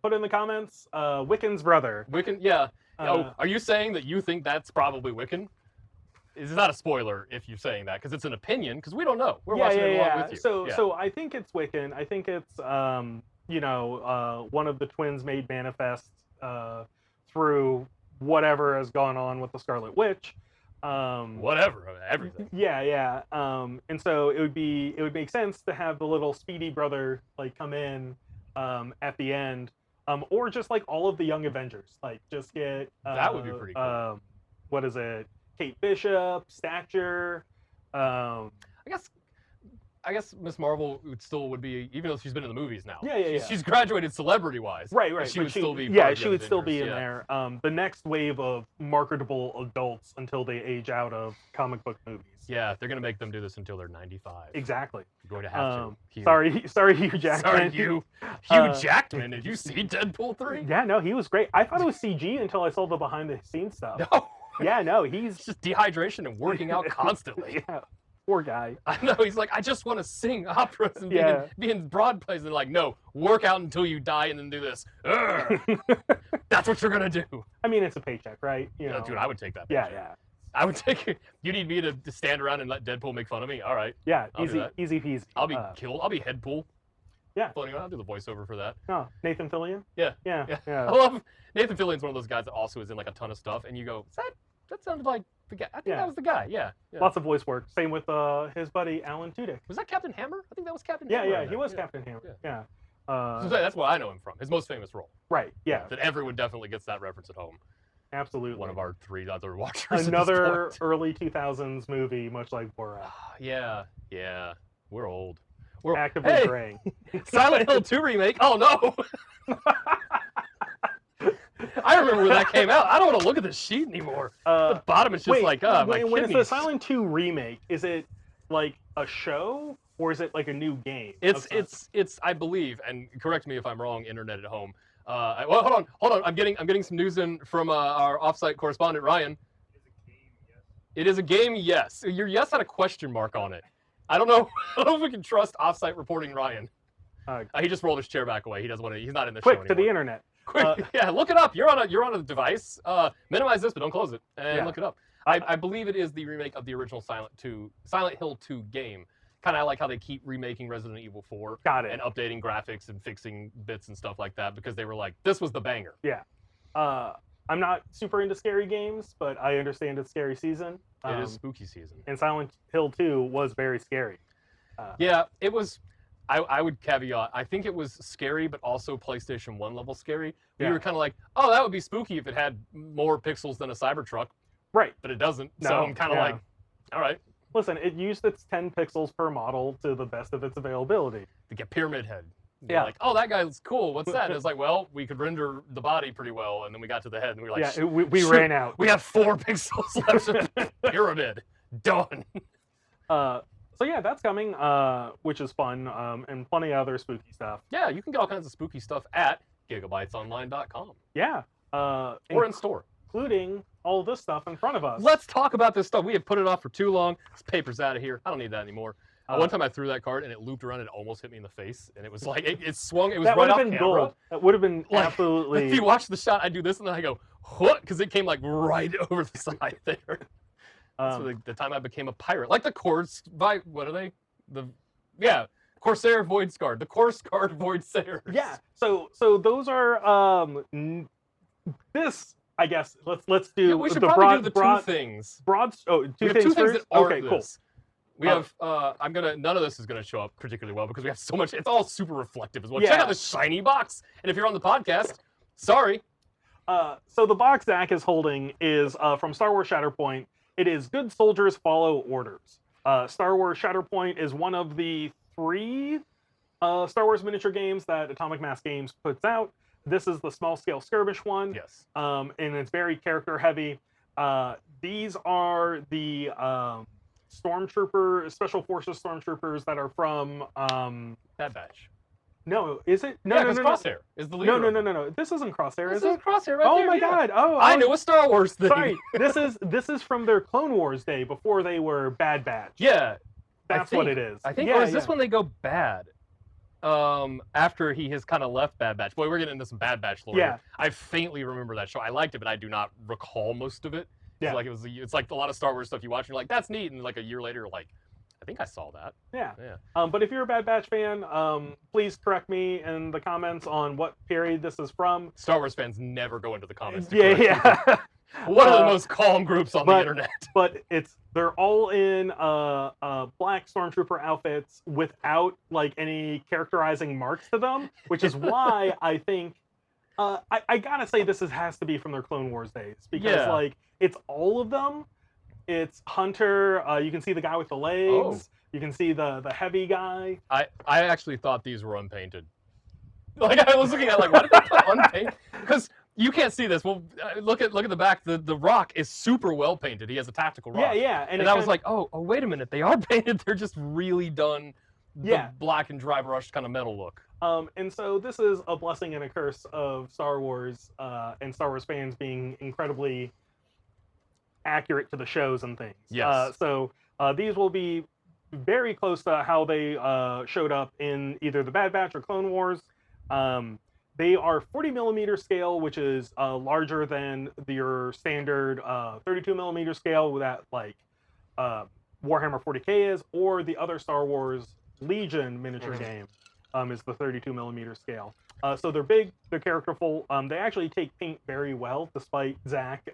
put it in the comments. Wiccan's brother. Wiccan, yeah. Are you saying that you think that's probably Wiccan? It's not a spoiler if you're saying that, because it's an opinion, because we don't know. We're watching it along with you. So I think it's Wiccan. I think it's one of the twins made manifest through whatever has gone on with the Scarlet Witch. Everything. Yeah. And so it would make sense to have the little Speedy brother like come in at the end, or just like all of the Young Avengers, like just get that would be pretty cool. What is it? Kate Bishop, Stature. I guess Miss Marvel would be, even though she's been in the movies now. Yeah. She's graduated celebrity-wise. Right. She would still be. Yeah, she would still be in there. The next wave of marketable adults until they age out of comic book movies. Yeah, they're gonna make them do this until they're 95. Exactly. You're going to have to. Sorry, Hugh Jackman. Sorry, Hugh Jackman. Did you see Deadpool 3? Yeah, no, he was great. I thought it was CG until I saw the behind-the-scenes stuff. No. Yeah, no, he's just dehydration and working out constantly. Yeah. Poor guy. I know, he's like, I just want to sing operas and be in broad plays. And like, no, work out until you die and then do this. That's what you're going to do. I mean, it's a paycheck, right? Dude, I would take that paycheck. Yeah. I would take it. You need me to stand around and let Deadpool make fun of me? All right. Yeah, easy peasy. I'll be killed. I'll be Headpool. Yeah. Floating around. I'll do the voiceover for that. Oh, Nathan Fillion? Yeah. I love Nathan Fillion's one of those guys that also is in like a ton of stuff. And you go, that sounded like the guy. I think that was the guy. Yeah. Lots of voice work. Same with his buddy Alan Tudyk. Was that Captain Hammer? I think that was Captain Hammer. Yeah, he was Captain Hammer. Yeah. So that's what I know him from. His most famous role. Right. Yeah. That everyone definitely gets that reference at home. Absolutely. One of our 3 other watchers. Another early 2000s movie, much like Borat. Yeah. We're old. We're actively graying. Silent Hill 2 remake. Oh no. I remember when that came out. I don't want to look at the sheet anymore. The bottom is just my kidneys. When it's a Silent 2 remake, is it like a show or is it like a new game? It's I believe, and correct me if I'm wrong, internet at home. Well, hold on. I'm getting some news in from our offsite correspondent Ryan. It is a game, yes. Your yes had a question mark on it. I don't know if we can trust offsite reporting Ryan. He just rolled his chair back away. He doesn't want to. He's not in the show anymore. Quick to the internet. Quick, look it up. You're on a device. Minimize this, but don't close it, and look it up. I believe it is the remake of the original Silent Hill 2 game. Kind of like how they keep remaking Resident Evil 4. Got it. And updating graphics and fixing bits and stuff like that because they were like, this was the banger. Yeah. I'm not super into scary games, but I understand it's scary season. It is spooky season. And Silent Hill 2 was very scary. Yeah, it was. I would caveat, I think it was scary, but also PlayStation 1 level scary. We were kind of like, oh, that would be spooky if it had more pixels than a Cybertruck. Right. But it doesn't. No, so I'm kind of like, all right. Listen, it used its 10 pixels per model to the best of its availability. To get Pyramid Head. You're like, oh, that guy's cool. What's that? And it's like, well, we could render the body pretty well. And then we got to the head and we were like, we ran out. We have 4 pixels left of Pyramid. Done. So yeah, that's coming, which is fun, and plenty of other spooky stuff. Yeah, you can get all kinds of spooky stuff at GigaBitesOnline.com. Yeah. Or in store. Including all this stuff in front of us. Let's talk about this stuff. We have put it off for too long. This paper's out of here. I don't need that anymore. One time I threw that card and it looped around and almost hit me in the face. And it was like, it swung, it was right off camera. Gold. That would have been absolutely... If you watch the shot, I do this and then I go, what? Because it came like right over the side there. That's the time I became a pirate. Like the cords, what are they? Corsair Void Guard, the Course Guard Void Sayers. Yeah. So those are this. I guess let's do we should the probably broad do the broad two things. broad. Oh, two We have things two things first. that aren't Okay, cool. this. We have none of this is gonna show up particularly well because we have so much. It's all super reflective as well. Check Yeah. out the shiny box. And if you're on the podcast, sorry. So the box Zack is holding is from Star Wars Shatterpoint. It is Good Soldiers Follow Orders. Star Wars Shatterpoint is one of the 3 Star Wars miniature games that Atomic Mass Games puts out. This is the small scale skirmish one. Yes. And it's very character heavy. These are the Stormtrooper, Special Forces Stormtroopers that are from... Bad Batch. No, is it? No, Yeah, no, because no, Crosshair is the leader. no. This isn't Crosshair, This is it? Crosshair right Oh there, my yeah. god! Oh, I knew a Star Wars thing. Sorry, this is from their Clone Wars day before they were Bad Batch. Yeah. That's what it is. I think, yeah, or is this when they go bad? After he has kind of left Bad Batch. Boy, we're getting into some Bad Batch lore. Yeah. Here. I faintly remember that show. I liked it, but I do not recall most of it. Yeah. Like it's like a lot of Star Wars stuff you watch and you're like, that's neat, and like a year later, you're like, I think I saw that. Yeah. Yeah. But if you're a Bad Batch fan, please correct me in the comments on what period this is from. Star Wars fans never go into the comments. To Yeah, correct yeah. people. One of the most calm groups on the but- internet. But they're all in black stormtrooper outfits without like any characterizing marks to them, which is why I think I gotta say this has to be from their Clone Wars days because Yeah. like it's all of them. It's Hunter. You can see the guy with the legs. Oh. You can see the heavy guy. I actually thought these were unpainted. Like I was looking at like, why did they put unpainted? Because you can't see this. Well, look at the back. The rock is super well painted. He has a tactical rock. Yeah, yeah. And I was like, oh, wait a minute. They are painted. They're just really done. The Yeah. black and dry brushed kind of metal look. And so this is a blessing and a curse of Star Wars and Star Wars fans being incredibly accurate to the shows and things. Yes. So these will be very close to how they showed up in either the Bad Batch or Clone Wars. They are 40 millimeter scale, which is larger than your standard 32 millimeter scale that like Warhammer 40K is, or the other Star Wars Legion miniature game is the 32 millimeter scale. So they're big, they're characterful. They actually take paint very well, despite Zack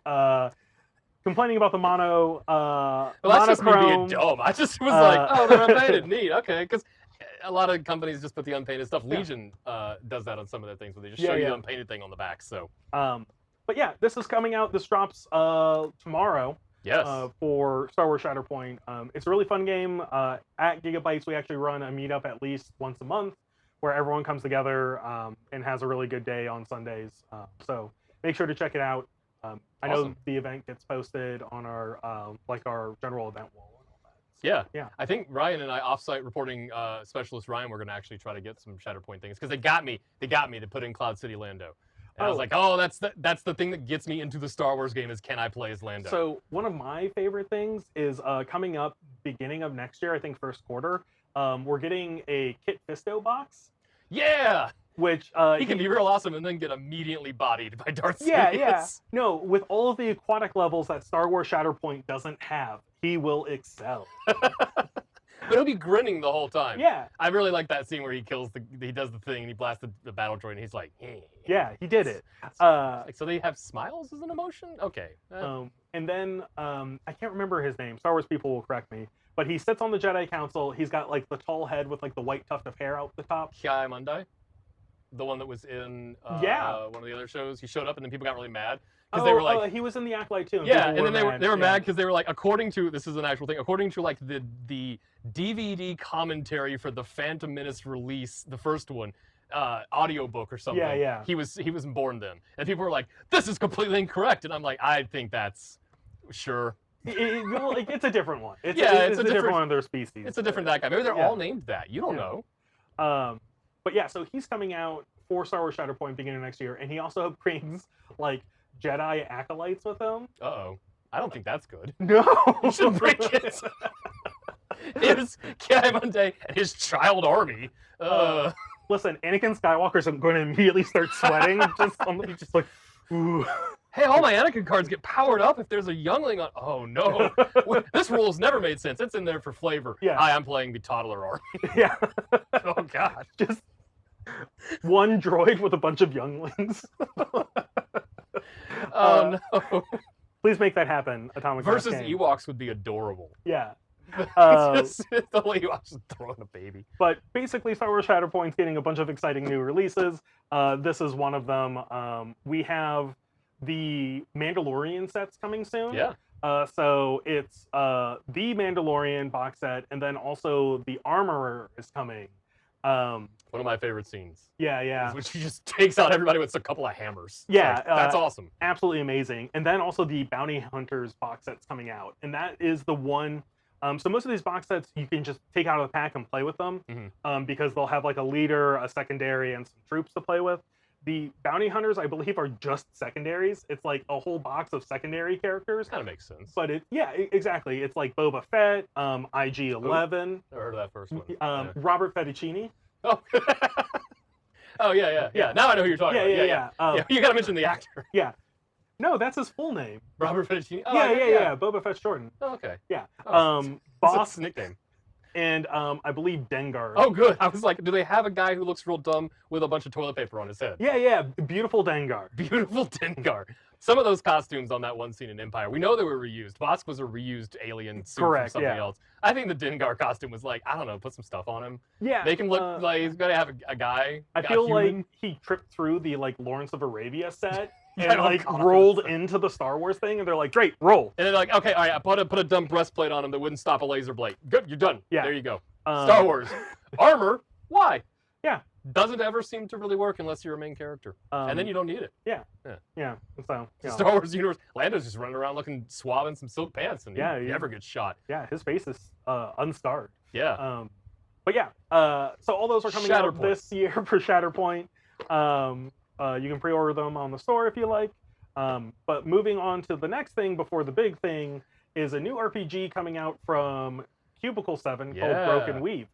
complaining about the mono. Well, that's just me being monochrome. dumb. I just was like, oh, they're unpainted. Neat. Okay. Because a lot of companies just put the unpainted stuff. Yeah. Legion does that on some of their things where they just Yeah, show you yeah. the unpainted thing on the back. So, But yeah, this is coming out. This drops tomorrow. yes. For Star Wars Shatterpoint. It's a really fun game. At Giga-Bites, we actually run a meetup at least once a month where everyone comes together and has a really good day on Sundays. So make sure to check it out. I know Awesome. the event gets posted on our our general event wall and all that. So, Yeah. Yeah. I think Ryan and I, offsite reporting specialist Ryan, we're going to actually try to get some Shatterpoint things because they got me to put in Cloud City Lando. And I was Oh. like, oh, that's the thing that gets me into the Star Wars game is can I play as Lando? So one of my favorite things is coming up beginning of next year, I think first quarter. We're getting a Kit Fisto box, yeah, which he can be real awesome and then get immediately bodied by Darth Yeah, Sidious. yeah. No, with all of the aquatic levels that Star Wars Shatterpoint doesn't have, he will excel. But he'll be grinning the whole time. Yeah, I really like that scene where he does the thing and he blasts the battle droid and he's like, hey. yeah, he did it. Like, so they have smiles as an emotion? Okay. And then I can't remember his name. Star Wars people will correct me, but he sits on the Jedi Council. He's got like the tall head with like the white tuft of hair out the top. Kiai Mundai, the one that was in Yeah. one of the other shows. He showed up and then people got really mad because they were like, he was in the Acolyte too. yeah, people and then they were yeah. mad because they were like, according to this is an actual thing, according to like the DVD commentary for the Phantom Menace release, the first one, audiobook or something. Yeah. He wasn't born then, and people were like, this is completely incorrect, and I'm like, I think that's sure. It's a different one. It's Yeah, a different one of their species. It's a different that guy. Maybe they're Yeah. all named that. You don't Yeah. know. But yeah, so he's coming out for Star Wars Shatterpoint beginning of next year, and he also brings like Jedi acolytes with him. Uh-oh. I don't think that's good. No, You should break it. Here's Kiai Mundai and his child army. Listen, Anakin Skywalker's going to immediately start sweating just like, ooh. Hey, all my Anakin cards get powered up if there's a youngling on. Oh no, this rule has never made sense. It's in there for flavor. Yeah. Hi, I'm playing the toddler army. Yeah. Oh god. Just one droid with a bunch of younglings. Oh no. Please make that happen, Atomic Versus Mass game. Ewoks would be adorable. Yeah. It's just the way Ewoks just throwing a baby. But basically, Star Wars Shatterpoint's getting a bunch of exciting new releases. This is one of them. We have the Mandalorian sets coming soon. Yeah. So it's the Mandalorian box set, and then also the Armorer is coming. One of my favorite scenes. Yeah. Which he just takes out everybody with a couple of hammers. Yeah, Like, that's awesome. Absolutely amazing. And then also the Bounty Hunters box set's coming out, and that is the one. So most of these box sets you can just take out of the pack and play with them, because they'll have like a leader, a secondary, and some troops to play with. The Bounty Hunters, I believe, are just secondaries. It's like a whole box of secondary characters. Kind of makes sense. But exactly. It's like Boba Fett, IG-11. Never heard of that first one. Robert Fettuccine. Oh. Oh yeah. Now I know who you're talking about. Yeah. You gotta mention the actor. Yeah. No, that's his full name. Robert Fettuccine. Oh, Yeah. Boba Fett Jordan. Oh, okay. Yeah. Oh, Boss nickname. and I believe Dengar. Oh, good. I was like, do they have a guy who looks real dumb with a bunch of toilet paper on his head? Yeah. Beautiful Dengar. Beautiful Dengar. Some of those costumes on that one scene in Empire, we know they were reused. Bosk was a reused alien suit from something else. I think the Dengar costume was like, I don't know, put some stuff on him. Yeah. Make him look like he's gonna have a guy. I feel human. like he tripped through the like Lawrence of Arabia set Yeah, and like rolled into the Star Wars thing, and they're like, "Great, roll." And they're like, okay, all right, I put a dumb breastplate on him that wouldn't stop a laser blade. Good, you're done. Yeah. There you go. Star Wars armor. Why? Yeah. Doesn't ever seem to really work unless you're a main character, and then you don't need it. Yeah. So Star Wars universe, Lando's just running around looking suave in some silk pants, and he never gets shot. Yeah, his face is unscarred. Yeah. But yeah, so all those are coming out this year for Shatterpoint. You can pre-order them on the store if you like. But moving on to the next thing before the big thing is a new RPG coming out from Cubicle 7 called Broken Weave.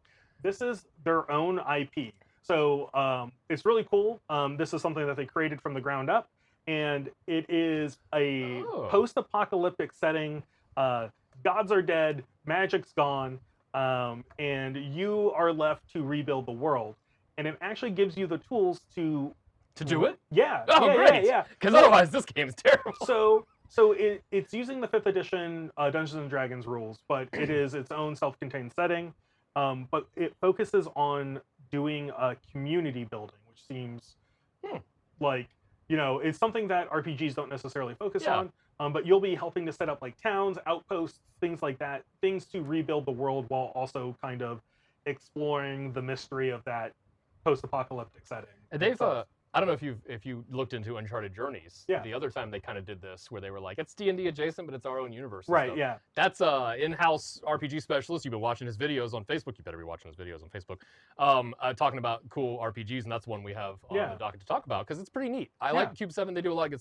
This is their own IP. So it's really cool. This is something that they created from the ground up, and it is a post-apocalyptic setting. Gods are dead, magic's gone, and you are left to rebuild the world. And it actually gives you the tools to do it? Yeah. Oh, great. Yeah. Because otherwise this game is terrible. So it's using the 5th edition Dungeons and Dragons rules, but it is its own self-contained setting. But it focuses on doing community building, which seems like, it's something that RPGs don't necessarily focus on. But you'll be helping to set up like towns, outposts, things like that, things to rebuild the world while also kind of exploring the mystery of that post-apocalyptic setting. And they've I don't know if you looked into Uncharted Journeys. Yeah. The other time they kind of did this, where they were like, it's D&D adjacent, but it's our own universe. Right. Stuff. Yeah. That's in-house RPG specialist. You've been watching his videos on Facebook. You better be watching his videos on Facebook. Talking about cool RPGs, and that's one we have on the docket to talk about because it's pretty neat. I like Cube 7. They do a lot.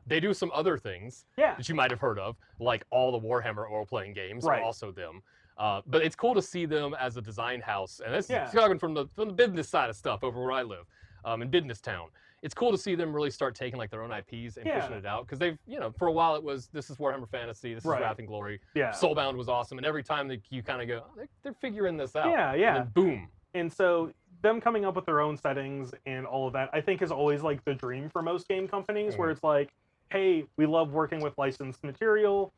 They do some other things that you might have heard of, like all the Warhammer role-playing games are also them. But it's cool to see them as a design house, and this is talking from the business side of stuff over where I live, in Business Town. It's cool to see them really start taking like their own IPs and pushing it out because they've, for a while it was this is Warhammer Fantasy, this is Wrath and Glory, Soulbound was awesome, and every time that you kind of go, they're figuring this out, and then boom. And so them coming up with their own settings and all of that, I think is always like the dream for most game companies, where it's like, hey, we love working with licensed material.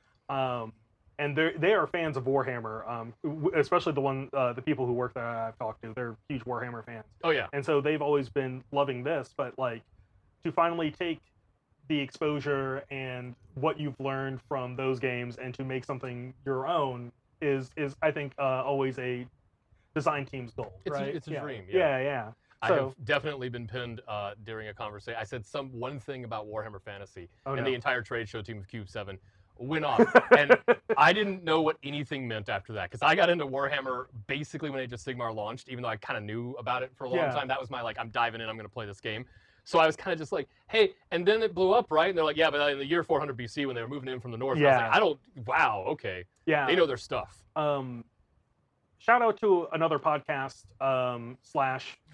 And they are fans of Warhammer, especially the people who work there I've talked to. They're huge Warhammer fans. Oh, yeah. And so they've always been loving this. But, like, to finally take the exposure and what you've learned from those games and to make something your own is I think, always a design team's goal, right? It's a dream, Yeah. I have definitely been pinned during a conversation. I said one thing about Warhammer Fantasy, the entire trade show team of Cube 7 went off, and I didn't know what anything meant after that, because I got into Warhammer basically when Age of Sigmar launched, even though I kind of knew about it for a long time. That was my, like, I'm diving in, I'm going to play this game. So I was kind of just like, hey, and then it blew up, right? And they're like, yeah, but in the year 400 BC when they were moving in from the north, I was like, wow, okay. Yeah. They know their stuff. Shout out to another podcast /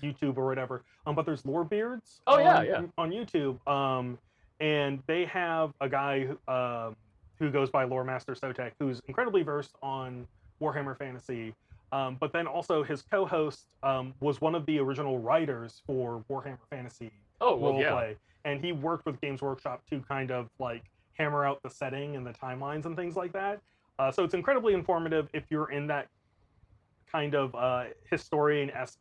YouTube or whatever, but there's Lorebeards on YouTube. and they have a guy who goes by Lore Master Sotek, who's incredibly versed on Warhammer Fantasy. But then also his co-host was one of the original writers for Warhammer Fantasy roleplay, and he worked with Games Workshop to kind of like hammer out the setting and the timelines and things like that. So it's incredibly informative if you're in that kind of historian-esque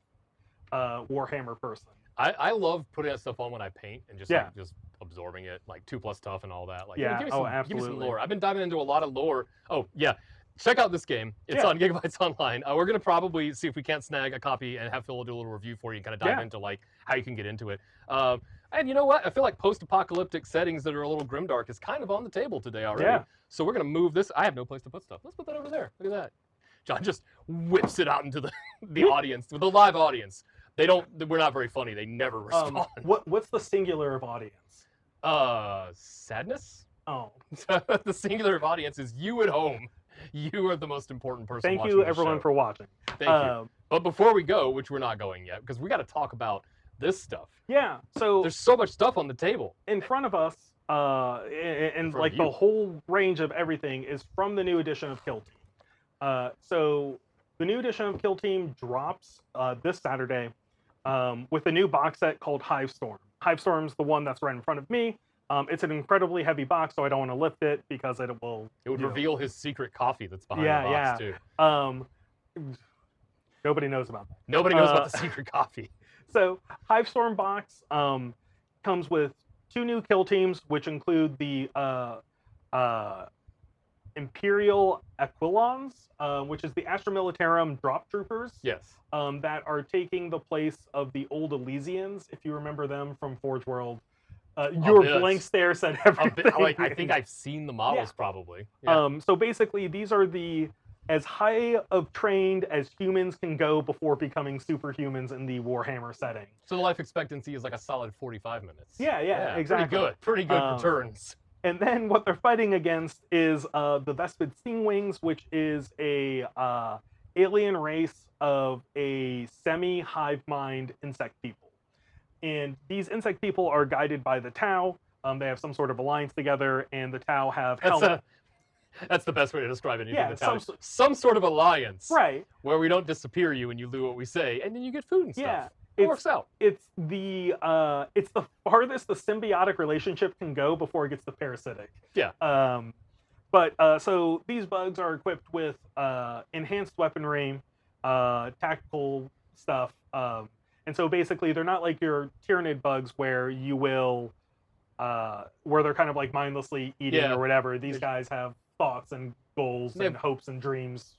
Warhammer person. I love putting that stuff on when I paint and just Yeah. like just absorbing it, like 2+ tough and all that. Like, Yeah. give me Oh, some, give me some absolutely. lore. I've been diving into a lot of lore. Oh yeah, check out this game. It's Yeah. on Giga-Bites Online. We're gonna probably see if we can't snag a copy and have Phil do a little review for you and kind of dive Yeah. into like how you can get into it. And you know what? I feel like post-apocalyptic settings that are a little grimdark is kind of on the table today already. Yeah. So we're gonna move this. I have no place to put stuff. Let's put that over there. Look at that. John just whips it out into the audience, the live audience. We're not very funny. They never respond. What's the singular of audience? Sadness? Oh, The singular of audience is you at home. You are the most important person. thank watching you this everyone show. for watching. Thank you. But before we go, which we're not going yet, because we got to talk about this stuff. Yeah, so There's so much stuff on the table. in front of us, and front like of the you. whole range of everything is from the new edition of Kill Team. So the new edition of Kill Team drops this Saturday with a new box set called Hivestorm. Hivestorm's the one that's right in front of me. It's an incredibly heavy box, so I don't want to lift it because it will. It would reveal his secret coffee that's behind Yeah, the box too. Nobody knows about that. Nobody knows about the secret coffee. So Hivestorm box comes with 2 new kill teams, which include the Imperial Aquilons, which is the Astra Militarum drop troopers. Yes. That are taking the place of the old Elysians, if you remember them from Forge World. Your bit. blank stare said A everything. bit, like, I think I've seen the models probably. Yeah. So basically, these are the as high of trained as humans can go before becoming superhumans in the Warhammer setting. So the life expectancy is like a solid 45 minutes. Yeah, exactly. Pretty good returns. And then what they're fighting against is the Vespid Stingwings, which is a alien race of a semi-hive mind insect people. And these insect people are guided by the Tau. They have some sort of alliance together, and the Tau have helmets. That's the best way to describe it. Yeah, some sort of alliance, right? Where we don't disappear you and you do what we say, and then you get food and stuff. Yeah, it works out. It's the farthest the symbiotic relationship can go before it gets to parasitic. Yeah. So these bugs are equipped with enhanced weaponry, tactical stuff, and so basically they're not like your Tyranid bugs where you will, where they're kind of like mindlessly eating or whatever. These guys have thoughts and goals and hopes and dreams.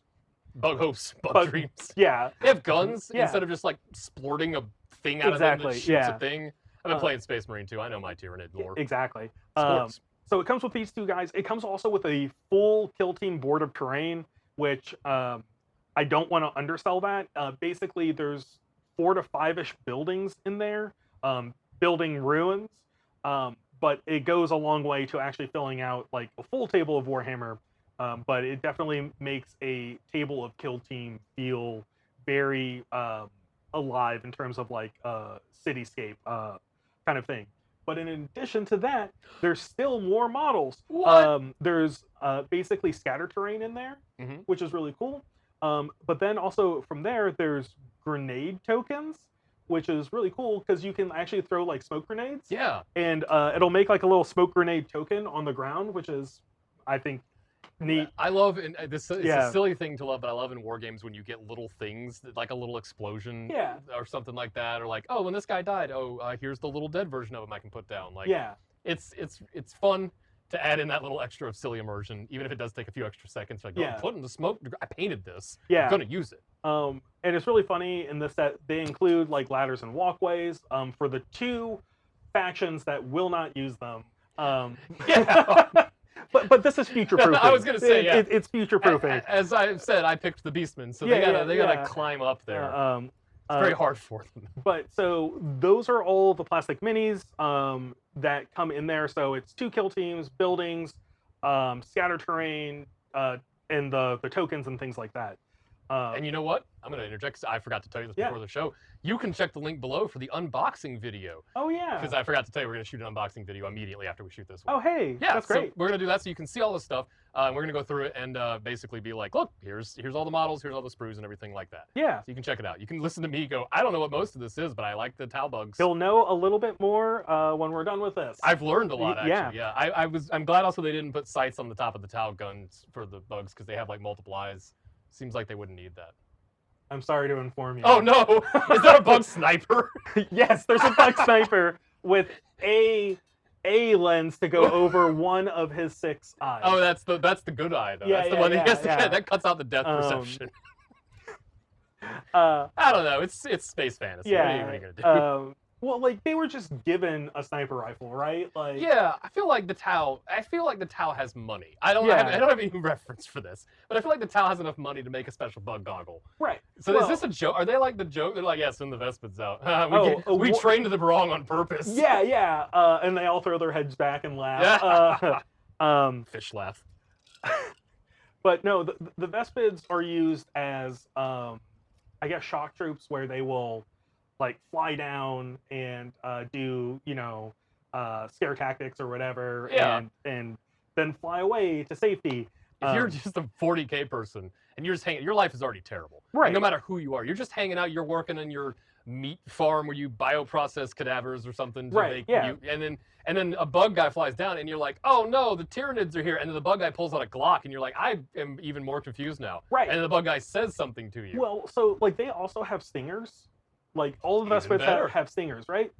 Bug hopes, bug dreams. Yeah. They have guns instead of just like splorting a thing out of them that shoots a thing. I've been playing Space Marine too. I know my Tyranid lore. Exactly. Sports. So it comes with these 2 guys. It comes also with a full kill team board of terrain, which I don't want to undersell that. Basically, there's 4 to 5-ish buildings in there, building ruins. But it goes a long way to actually filling out like a full table of Warhammer. But it definitely makes a table of kill team feel very alive in terms of like cityscape kind of thing. But in addition to that, there's still more models. There's basically scatter terrain in there, which is really cool. But then also from there, there's grenade tokens, which is really cool because you can actually throw like smoke grenades. Yeah. And it'll make like a little smoke grenade token on the ground, which is, I think, neat. I love, and it's a silly thing to love, but I love in war games when you get little things, like a little explosion or something like that, or like, oh, when this guy died, here's the little dead version of him I can put down. Like, it's fun to add in that little extra of silly immersion, even if it does take a few extra seconds. Like, oh, put in the smoke, I painted this. I'm gonna use it. And it's really funny in this that they include like ladders and walkways for the 2 factions that will not use them. But this is future proofing. I was gonna say, it's future proofing. As I said, I picked the Beastmen, so they gotta climb up there. It's very hard for them. But so those are all the plastic minis that come in there. So it's 2 kill teams, buildings, scatter terrain, and the tokens and things like that. And you know what? I'm going to interject 'cause I forgot to tell you this Yeah. before the show. You can check the link below for the unboxing video. Oh yeah. Because I forgot to tell you we're going to shoot an unboxing video immediately after we shoot this one. Oh hey. Yeah, That's so great. we're going to do that so you can see all this stuff. And we're going to go through it and basically be like, look, here's all the models, here's all the sprues and everything like that. Yeah. So you can check it out. You can listen to me go, I don't know what most of this is, but I like the towel bugs. He'll know a little bit more when we're done with this. I've learned a lot, actually. Yeah. I'm glad also they didn't put sights on the top of the towel guns for the bugs because they have like multiple eyes. Seems like they wouldn't need that. I'm sorry to inform you. Oh no! Is that a bug sniper? Yes, there's a bug sniper with a lens to go over one of his 6 eyes. Oh, that's the good eye though. Yeah, That's the yeah, one that he yeah, has to yeah. get. That cuts out the depth perception. Uh, I don't know. It's space fantasy. yeah. What are you gonna do? Well, like they were just given a sniper rifle, right? Like Yeah, I feel like the Tau has money. I don't Yeah. have any reference for this, but I feel like the Tau has enough money to make a special bug goggle. right. So Well, is this a joke? Are they like the joke? They're like, yeah, send the Vespids out. We wha- trained them wrong on purpose. Yeah. And they all throw their heads back and laugh. Fish laugh. But no, the Vespids are used as I guess shock troops where they will like fly down and do scare tactics or whatever, Yeah. and then fly away to safety. If you're just a 40K person and you're just hanging, your life is already terrible. Right. And no matter who you are, you're just hanging out. You're working in your meat farm where you bioprocess cadavers or something to Right, make yeah. you, and then a bug guy flies down and you're like, oh no, the Tyranids are here, and then the bug guy pulls out a Glock and you're like, I am even more confused now. Right. And then the bug guy says something to you. Well, so like they also have stingers. Like all of the Even Vespids better. have stingers, right?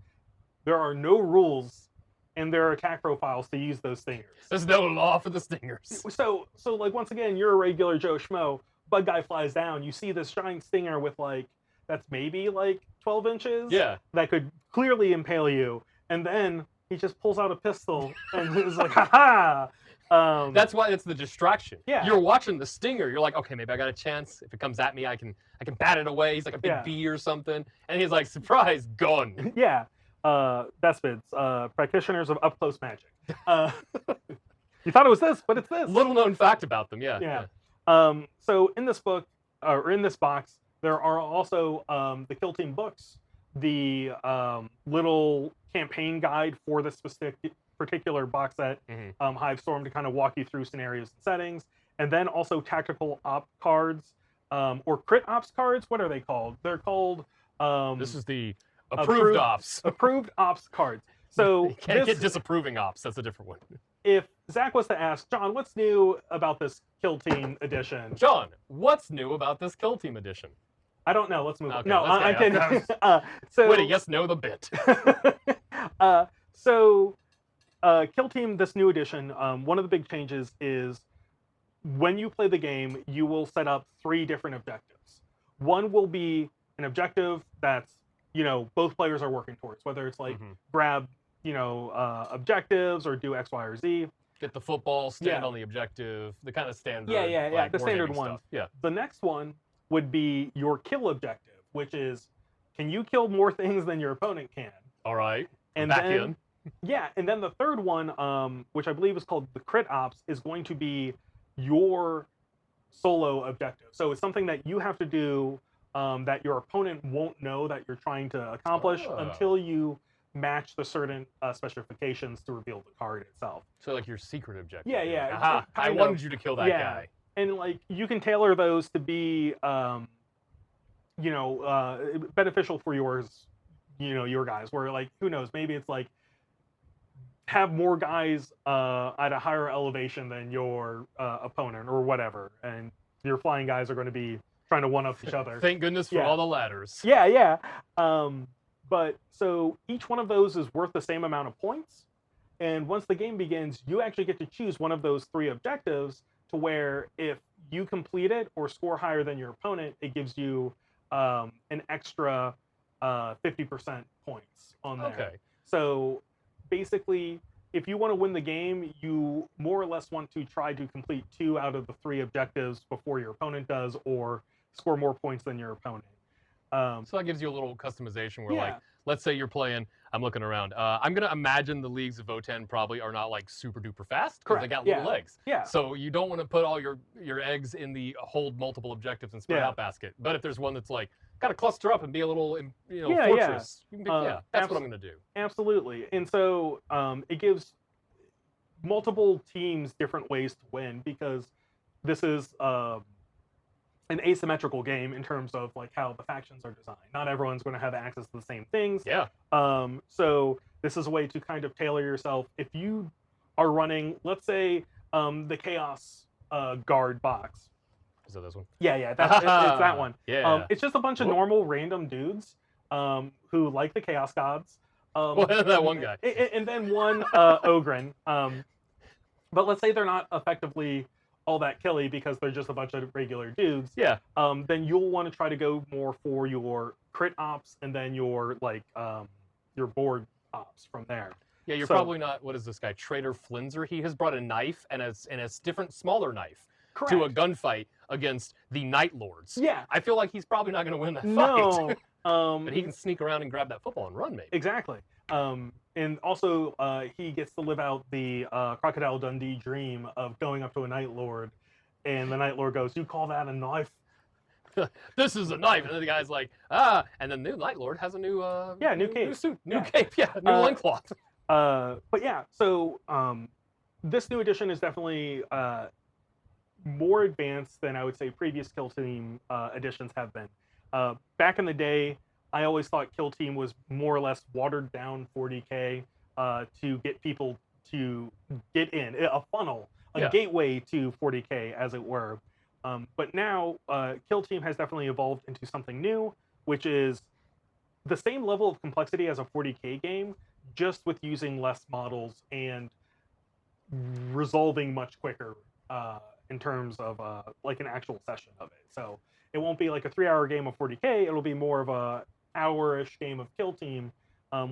There are no rules in their attack profiles to use those stingers. There's no law for the stingers. So like once again, you're a regular Joe Schmo. Bug guy flies down. You see this giant stinger with like that's maybe like 12 inches. Yeah. That could clearly impale you, and then he just pulls out a pistol and is like, "Ha ha!" That's why it's the distraction. Yeah. You're watching the stinger. You're like, okay, maybe I got a chance. If it comes at me, I can bat it away. He's like a big Yeah. bee or something, and he's like, surprise, gun. Yeah. Vespids, practitioners of up close magic. You thought it was this, but it's this. Little known fact about them. Yeah. Yeah. So in this book, or in this box, there are also the Kill Team books, the little campaign guide for this particular box set, Mhm. Hive Storm, to kind of walk you through scenarios and settings, and then also tactical op cards, or crit ops cards. What are they called? They're called This is the approved- approved ops. approved ops cards. So You can't this, get disapproving ops. That's a different one. if Zach was to ask John, what's new about this Kill Team edition? John, what's new about this Kill Team edition? I don't know. Let's move on. Okay, No, let's I go. can. So Wait a yes, no, the bit. Kill Team, this new edition, one of the big changes is when you play the game, you will set up 3 different objectives. One will be an objective that's, both players are working towards, whether it's like Mhm. grab, objectives or do X, Y, or Z. Get the football, stand Yeah. on the objective, the kind of standard. Yeah, like, the standard wargaming ones. stuff. Yeah. The next one would be your kill objective, which is, can you kill more things than your opponent can? All right. And Back then, in. Yeah, and then the third one, which I believe is called the crit ops, is going to be your solo objective. So it's something that you have to do that your opponent won't know that you're trying to accomplish Oh. until you match the certain specifications to reveal the card itself. So like your secret objective. Yeah, You're yeah, like, aha, I kind wanted of. you to kill that Yeah. guy. And like you can tailor those to be, beneficial for yours, your guys. Where like who knows, maybe it's like have more guys at a higher elevation than your opponent or whatever, and your flying guys are going to be trying to one up each other. Thank goodness for Yeah. all the ladders. Yeah. But so each one of those is worth the same amount of points, and once the game begins, you actually get to choose one of those 3 objectives. To where if you complete it or score higher than your opponent, it gives you an extra 50% points on there. Okay. So basically, if you want to win the game, you more or less want to try to complete 2 out of the 3 objectives before your opponent does, or score more points than your opponent. So that gives you a little customization where Yeah. let's say you're playing. I'm looking around. I'm gonna imagine the leagues of Votan probably are not like super duper fast because they Correct. got little Yeah. legs. Yeah. So you don't want to put all your eggs in the hold multiple objectives and spread Yeah. out basket. But if there's one that's like got to cluster up and be a little Yeah, fortress, you can be, that's what I'm gonna do. Absolutely. And so it gives multiple teams different ways to win because this is an asymmetrical game in terms of like how the factions are designed. Not everyone's going to have access to the same things. Yeah. So this is a way to kind of tailor yourself. If you are running, let's say, the Chaos guard box. Is that this one? Yeah, it's that one. Yeah. It's just a bunch of normal random dudes who like the Chaos gods. Well, that one guy. And then one Ogren. But let's say they're not effectively all that killy because they're just a bunch of regular dudes. Yeah. Then you'll want to try to go more for your crit ops and then your your board ops from there. Yeah, you're probably not. What is this guy? Trader Flinzer. He has brought a knife and a different, smaller knife to a gunfight against the Night Lords. Yeah. I feel like he's probably not going to win that fight. No. But he can sneak around and grab that football and run, maybe. Exactly. And also, he gets to live out the Crocodile Dundee dream of going up to a Night Lord, and the Night Lord goes, "You call that a knife?" This is a knife. And then the guy's like, ah. And then the new Night Lord has a new new cape. New suit, new cape, new loincloth. But yeah, so this new edition is definitely more advanced than I would say previous Kill Team editions have been. Back in the day, I always thought Kill Team was more or less watered down 40K to get people to get in, a funnel, a gateway to 40K, as it were. But now, Kill Team has definitely evolved into something new, which is the same level of complexity as a 40K game, just with using less models and resolving much quicker in terms of like an actual session of it. So it won't be like a 3-hour game of 40K, it'll be more of a hour-ish game of Kill Team,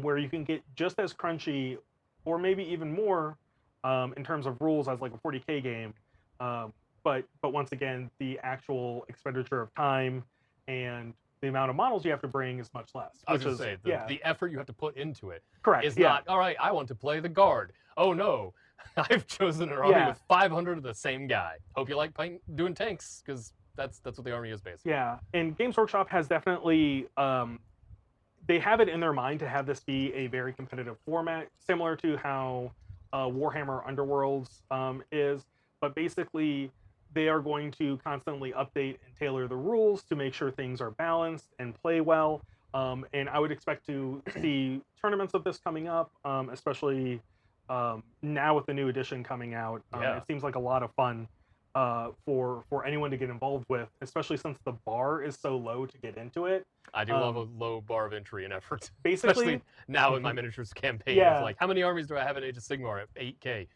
where you can get just as crunchy, or maybe even more, in terms of rules as like a 40K game. But once again, the actual expenditure of time and the amount of models you have to bring is much less. I was going to say, the effort you have to put into it is not, all right, I want to play the guard. Oh no, I've chosen an army with 500 of the same guy. Hope you like doing tanks, because that's what the army is basically. Yeah, and Games Workshop has definitely, they have it in their mind to have this be a very competitive format, similar to how Warhammer Underworlds is, but basically they are going to constantly update and tailor the rules to make sure things are balanced and play well. And I would expect to see tournaments of this coming up, especially now with the new edition coming out. It seems like a lot of fun for anyone to get involved with, especially since the bar is so low to get into it. I do love a low bar of entry and effort. Basically, especially now in my miniatures campaign. It's like, how many armies do I have in Age of Sigmar at 8K?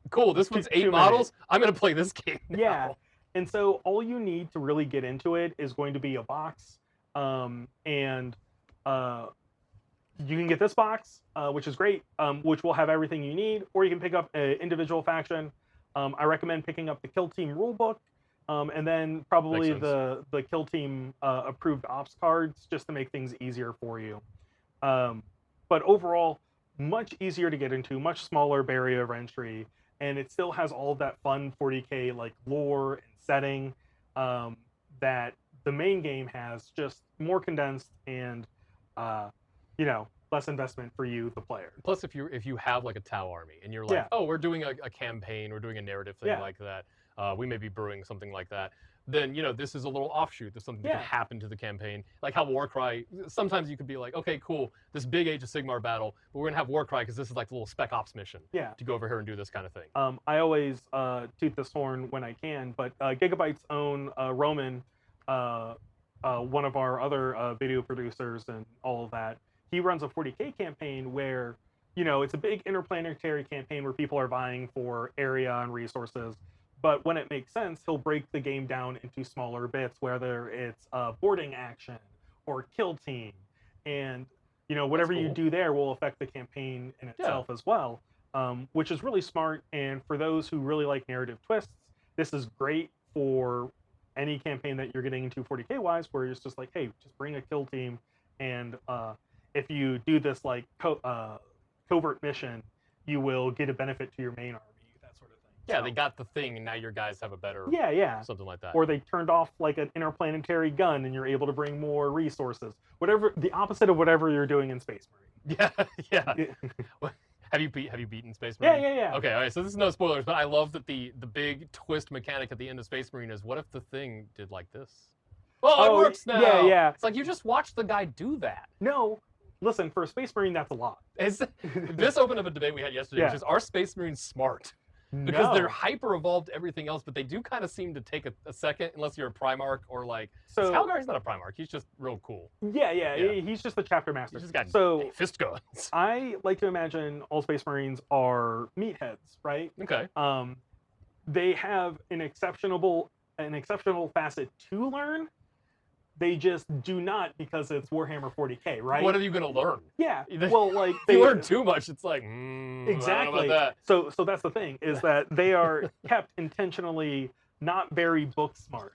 Cool, this one's 8 models. I'm going to play this game now. Yeah, and so all you need to really get into it is going to be a box, and you can get this box, which is great, which will have everything you need, or you can pick up an individual faction. I recommend picking up the Kill Team rulebook, and then probably the Kill Team approved ops cards, just to make things easier for you. But overall, much easier to get into, much smaller barrier of entry, and it still has all of that fun 40K like lore and setting that the main game has, just more condensed and less investment for you, the player. Plus, if you have like a Tau army and you're like, oh, we're doing a campaign, we're doing a narrative thing like that, we may be brewing something like that, then this is a little offshoot. There's something that can happen to the campaign, like how Warcry. Sometimes you could be like, okay, cool, this big Age of Sigmar battle, but we're gonna have Warcry because this is like the little spec ops mission. To go over here and do this kind of thing. I always toot this horn when I can, but Giga-Bites' own Roman, one of our other video producers and all of that, he runs a 40K campaign where, it's a big interplanetary campaign where people are vying for area and resources. But when it makes sense, he'll break the game down into smaller bits, whether it's boarding action or kill team. And, whatever you do there will affect the campaign in itself as well, which is really smart. And for those who really like narrative twists, this is great for any campaign that you're getting into 40K wise, where it's just like, hey, just bring a kill team and if you do this like covert mission, you will get a benefit to your main army, that sort of thing. Yeah, So, they got the thing, and now your guys have a better yeah. something like that. Or they turned off like an interplanetary gun, and you're able to bring more resources. Whatever, the opposite of whatever you're doing in Space Marine. Yeah. Have you beaten Space Marine? Yeah. Okay, all right. So this is no spoilers, but I love that the big twist mechanic at the end of Space Marine is, what if the thing did like this? Oh, it works now. Yeah. It's like you just watched the guy do that. No, listen, for a Space Marine, that's a lot. This opened up a debate we had yesterday, which is, are Space Marines smart? Because they're hyper evolved everything else, but they do kind of seem to take a second, unless you're a Primarch or like. So Halgar's not a Primarch; he's just real cool. Yeah. He's just the chapter master. He's just got fist guns. I like to imagine all Space Marines are meatheads, right? Okay. They have an exceptional facet to learn. They just do not, because it's Warhammer 40K, right? What are you going to learn? Yeah. Well, like if you learn too much, it's like exactly. I don't know about that. So that's the thing, is that they are kept intentionally not very book smart.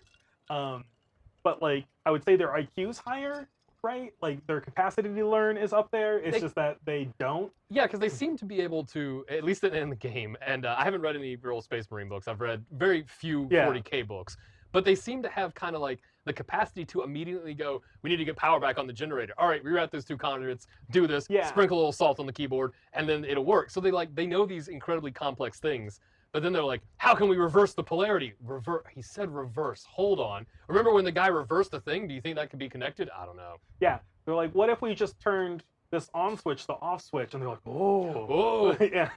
But like I would say their IQ's higher, right? Like their capacity to learn is up there. It's just that they don't. Yeah, because they seem to be able to, at least in the game. And I haven't read any real Space Marine books. I've read very few 40K books, but they seem to have kind of like the capacity to immediately go, we need to get power back on the generator. All right, reroute those 2 conduits, do this, sprinkle a little salt on the keyboard, and then it'll work. So they know these incredibly complex things, but then they're like, how can we reverse the polarity? He said reverse. Hold on. Remember when the guy reversed the thing? Do you think that could be connected? I don't know. Yeah, they're like, what if we just turned this on switch, the off switch, and they're like, oh. Yeah.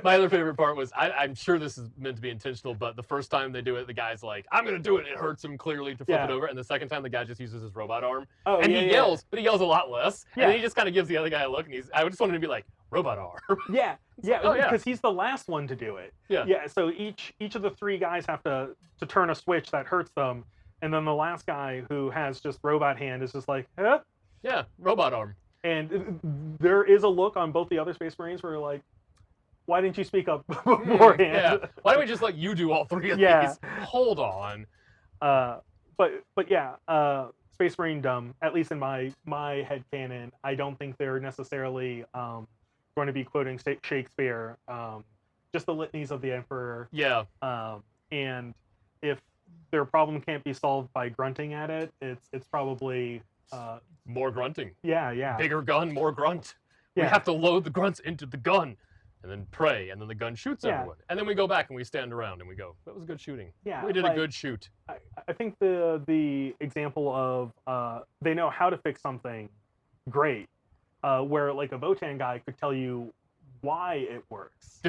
My other favorite part was, I'm sure this is meant to be intentional, but the first time they do it, the guy's like, I'm going to do it. It hurts him clearly to flip it over. And the second time, the guy just uses his robot arm. And he yells, but he yells a lot less. And then he just kind of gives the other guy a look, and I just wanted to be like, robot arm. Yeah, because he's the last one to do it. Yeah. So each of the 3 guys have to turn a switch that hurts them, and then the last guy who has just robot hand is just like, huh? Yeah, robot arm. And there is a look on both the other Space Marines where you're like, why didn't you speak up beforehand? Yeah. Why don't we just let you do all 3 of these? Hold on. But yeah, Space Marine dumb, at least in my headcanon, I don't think they're necessarily going to be quoting Shakespeare, just the litanies of the Emperor. Yeah. And if their problem can't be solved by grunting at it, it's probably more grunting. Yeah. Bigger gun, more grunt. We have to load the grunts into the gun, and then pray, and then the gun shoots everyone. And then we go back and we stand around and we go, that was good shooting. Yeah, we did a good shoot. I think the example of they know how to fix something great, where like a Votan guy could tell you why it works.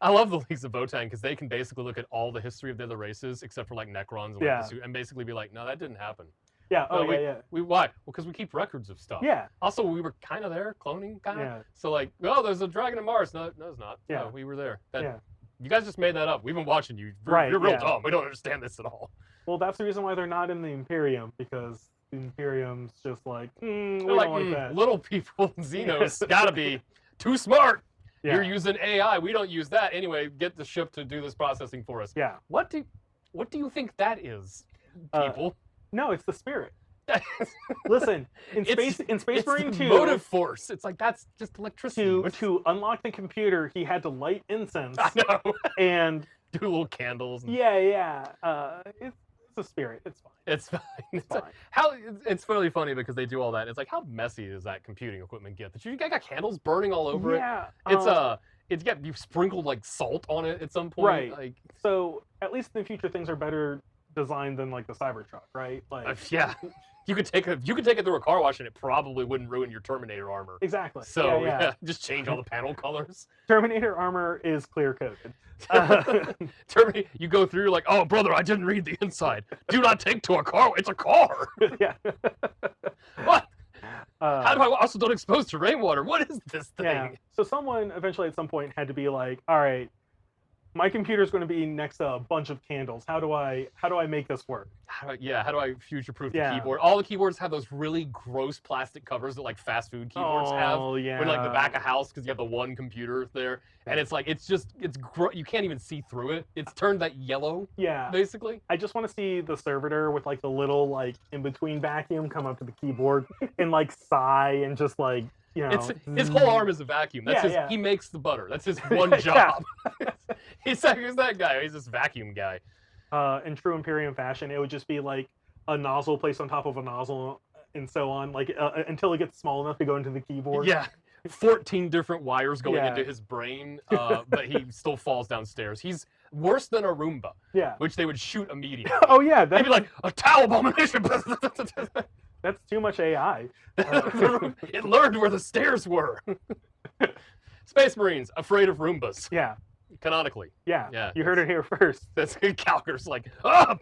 I love the Leagues of Votan because they can basically look at all the history of the other races except for like Necrons and, and basically be like, no, that didn't happen. Yeah. Why? Well, because we keep records of stuff. Yeah. Also, we were kind of there, cloning kind of. Yeah. So like, oh, there's a dragon of Mars. No, it's not. Yeah. No, we were there. You guys just made that up. We've been watching you. You're real dumb. We don't understand this at all. Well, that's the reason why they're not in the Imperium, because the Imperium's just like, we don't like that. Little people, Xenos, gotta be too smart. Yeah. You're using AI. We don't use that anyway. Get the ship to do this processing for us. Yeah. What do you think that is, people? No, it's the spirit. Listen, in Space Marine 2, motive force. It's like that's just electricity. To unlock the computer, he had to light incense. I know. And do little candles. And... It's a spirit. It's fine. It's fine. It's really funny because they do all that. It's like, how messy does that computing equipment get? That you got candles burning all over it. You've sprinkled like salt on it at some point. Right. Like, so at least in the future, things are better designed than like the Cybertruck, right? Like you could take it through a car wash and it probably wouldn't ruin your Terminator armor. Exactly. So just change all the panel colors. Terminator armor is clear coded. Terminator, you go through, you're like, oh brother, I didn't read the inside. Do not take to a car. It's a car. Yeah. What? How do I also don't expose to rainwater? What is this thing? Yeah. So someone eventually at some point had to be like, all right, my computer's going to be next to a bunch of candles. How do I make this work? How do I future-proof the Yeah. keyboard? All the keyboards have those really gross plastic covers that like fast food keyboards have. Oh yeah. When like the back of house, because you have the one computer there, and it's like you can't even see through it. It's turned that yellow, Yeah. basically. I just want to see the servitor with like the little like in between vacuum come up to the keyboard and like sigh and just like It's his whole arm is a vacuum. That's Yeah, he makes the butter. That's his Yeah. one job. He's that guy. He's this vacuum guy. In true Imperium fashion, it would just be like a nozzle placed on top of a nozzle and so on, like until it gets small enough to go into the keyboard. Yeah. 14 different wires going Yeah. into his brain, but he still falls downstairs. He's worse than a Roomba, Yeah. which they would shoot immediately. Oh yeah, They'd be like, a towel abomination. that's too much AI. It learned where the stairs were. Space Marines, afraid of Roombas, Yeah. canonically. Yeah. Yeah. You heard it here first. That's Calger's like, ah,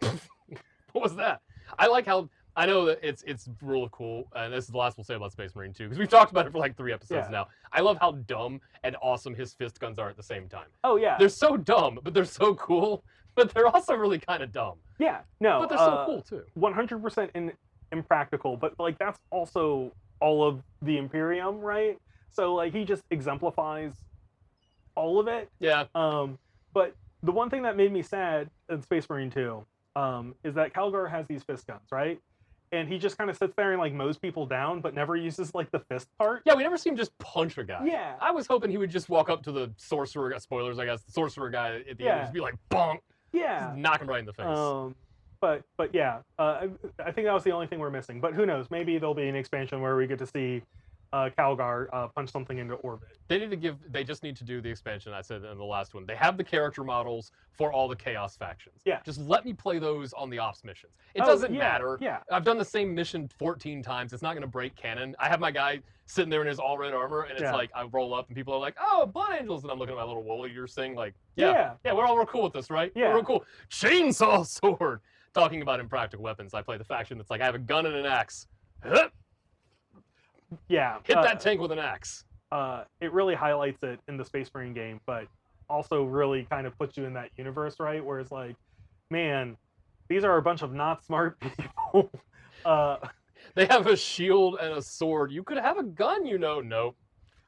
what was that? I like how, I know that it's rule of cool, and this is the last we'll say about Space Marine 2, because we've talked about it for like 3 episodes Yeah. now. I love how dumb and awesome his fist guns are at the same time. Oh yeah. They're so dumb, but they're so cool, but they're also really kind of dumb. Yeah. No. But they're so cool too. 100% impractical, but like that's also all of the Imperium, right? So like he just exemplifies all of it. Yeah. But the one thing that made me sad in Space Marine 2 is that Calgar has these fist guns, right? And he just kind of sits there and like mows people down, but never uses like the fist part. Yeah, we never see him just punch a guy. Yeah. I was hoping he would just walk up to the sorcerer, spoilers, I guess, the sorcerer guy at the end Yeah. and just be like, bonk, Yeah. just knock him right in the face. But yeah, I think that was the only thing we're missing. But who knows? Maybe there'll be an expansion where we get to see Calgar punch something into orbit. They just need to do the expansion I said in the last one. They have the character models for all the Chaos factions. Yeah. Just let me play those on the ops missions. It Oh, doesn't yeah, matter. Yeah. I've done the same mission 14 times. It's not going to break canon. I have my guy sitting there in his all red armor, and it's Yeah. like I roll up, and people are like, "Oh, Blood Angels," and I'm looking at my little wool eaters thing, like, Yeah. "Yeah, we're cool with this, right? Yeah. We're cool." Chainsaw sword. Talking about impractical weapons, I play the faction that's like, I have a gun and an axe. Hit Yeah. that tank with an axe. It really highlights it in the Space Marine game, but also really kind of puts you in that universe, right? Where it's like, man, these are a bunch of not smart people. They have a shield and a sword. You could have a gun, Nope.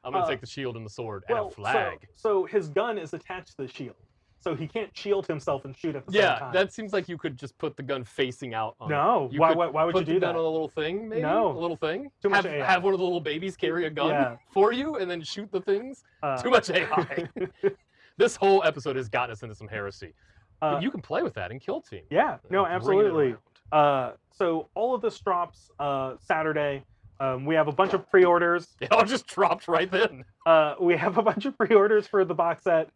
I'm going to take the shield and the sword and a flag. So his gun is attached to the shield. So he can't shield himself and shoot at the same Yeah, time. that seems like you could just put the gun facing out. On No, it. why would you put do the gun that? on a little thing, maybe? No. A little thing? Too much have, AI. have one of the little babies carry a gun Yeah. for you and then shoot the things? Uh, Too much AI. This whole episode has gotten us into some heresy. But you can play with that in Kill Team. Yeah, no, Bring it absolutely. around. So all of this drops Saturday. We have a bunch of pre-orders. It all just dropped right then. We have a bunch of pre-orders for the box set.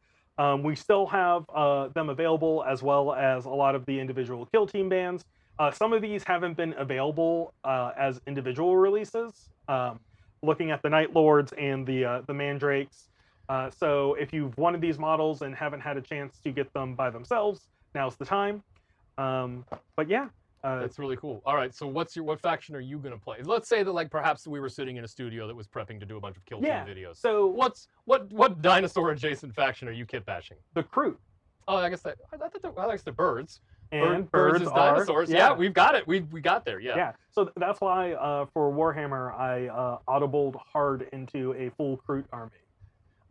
We still have them available, as well as a lot of the individual Kill Team bands. Some of these haven't been available as individual releases. Looking at the Night Lords and the Mandrakes. So if you've wanted these models and haven't had a chance to get them by themselves, now's the time. But yeah. That's really cool. All right, so what faction are you gonna play? Let's say that like perhaps we were sitting in a studio that was prepping to do a bunch of Kill Team videos. So what dinosaur adjacent faction are you kit bashing? the Crew. Oh, I guess they're birds. And birds is are dinosaurs. Yeah, we've got it. We got there. Yeah. Yeah. So that's why for Warhammer I audibled hard into a full Crew army.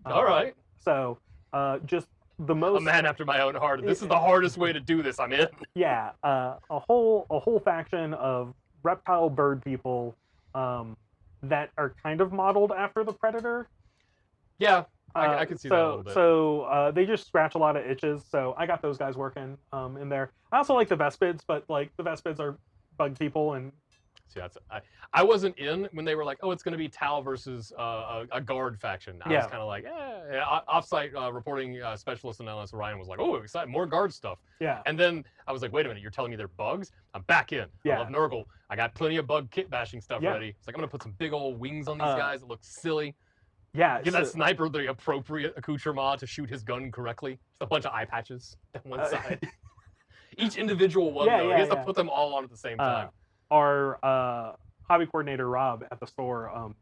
All right. So just the most. A man after my own heart. This is the hardest way to do this. I'm in. Yeah, a whole faction of reptile bird people that are kind of modeled after the Predator. Yeah, I can see that a little bit. So they just scratch a lot of itches. So I got those guys working in there. I also like the Vespids, but like the Vespids are bug people, and see, I wasn't in when they were like, oh, it's going to be Tau versus a guard faction. I was kind of like, offsite reporting specialist and analyst Ryan was like, oh, excited, more guard stuff. yeah, And then I was like, wait a minute, you're telling me they're bugs? I'm back in. Yeah. I love Nurgle. I got plenty of bug kit bashing stuff Yeah. ready. It's like, I'm going to put some big old wings on these guys that look silly. yeah. Give that sniper the appropriate accoutrement to shoot his gun correctly. Just a bunch of eye patches on one side. Each individual one, though. He has to put them all on at the same time. Our hobby coordinator Rob at the store,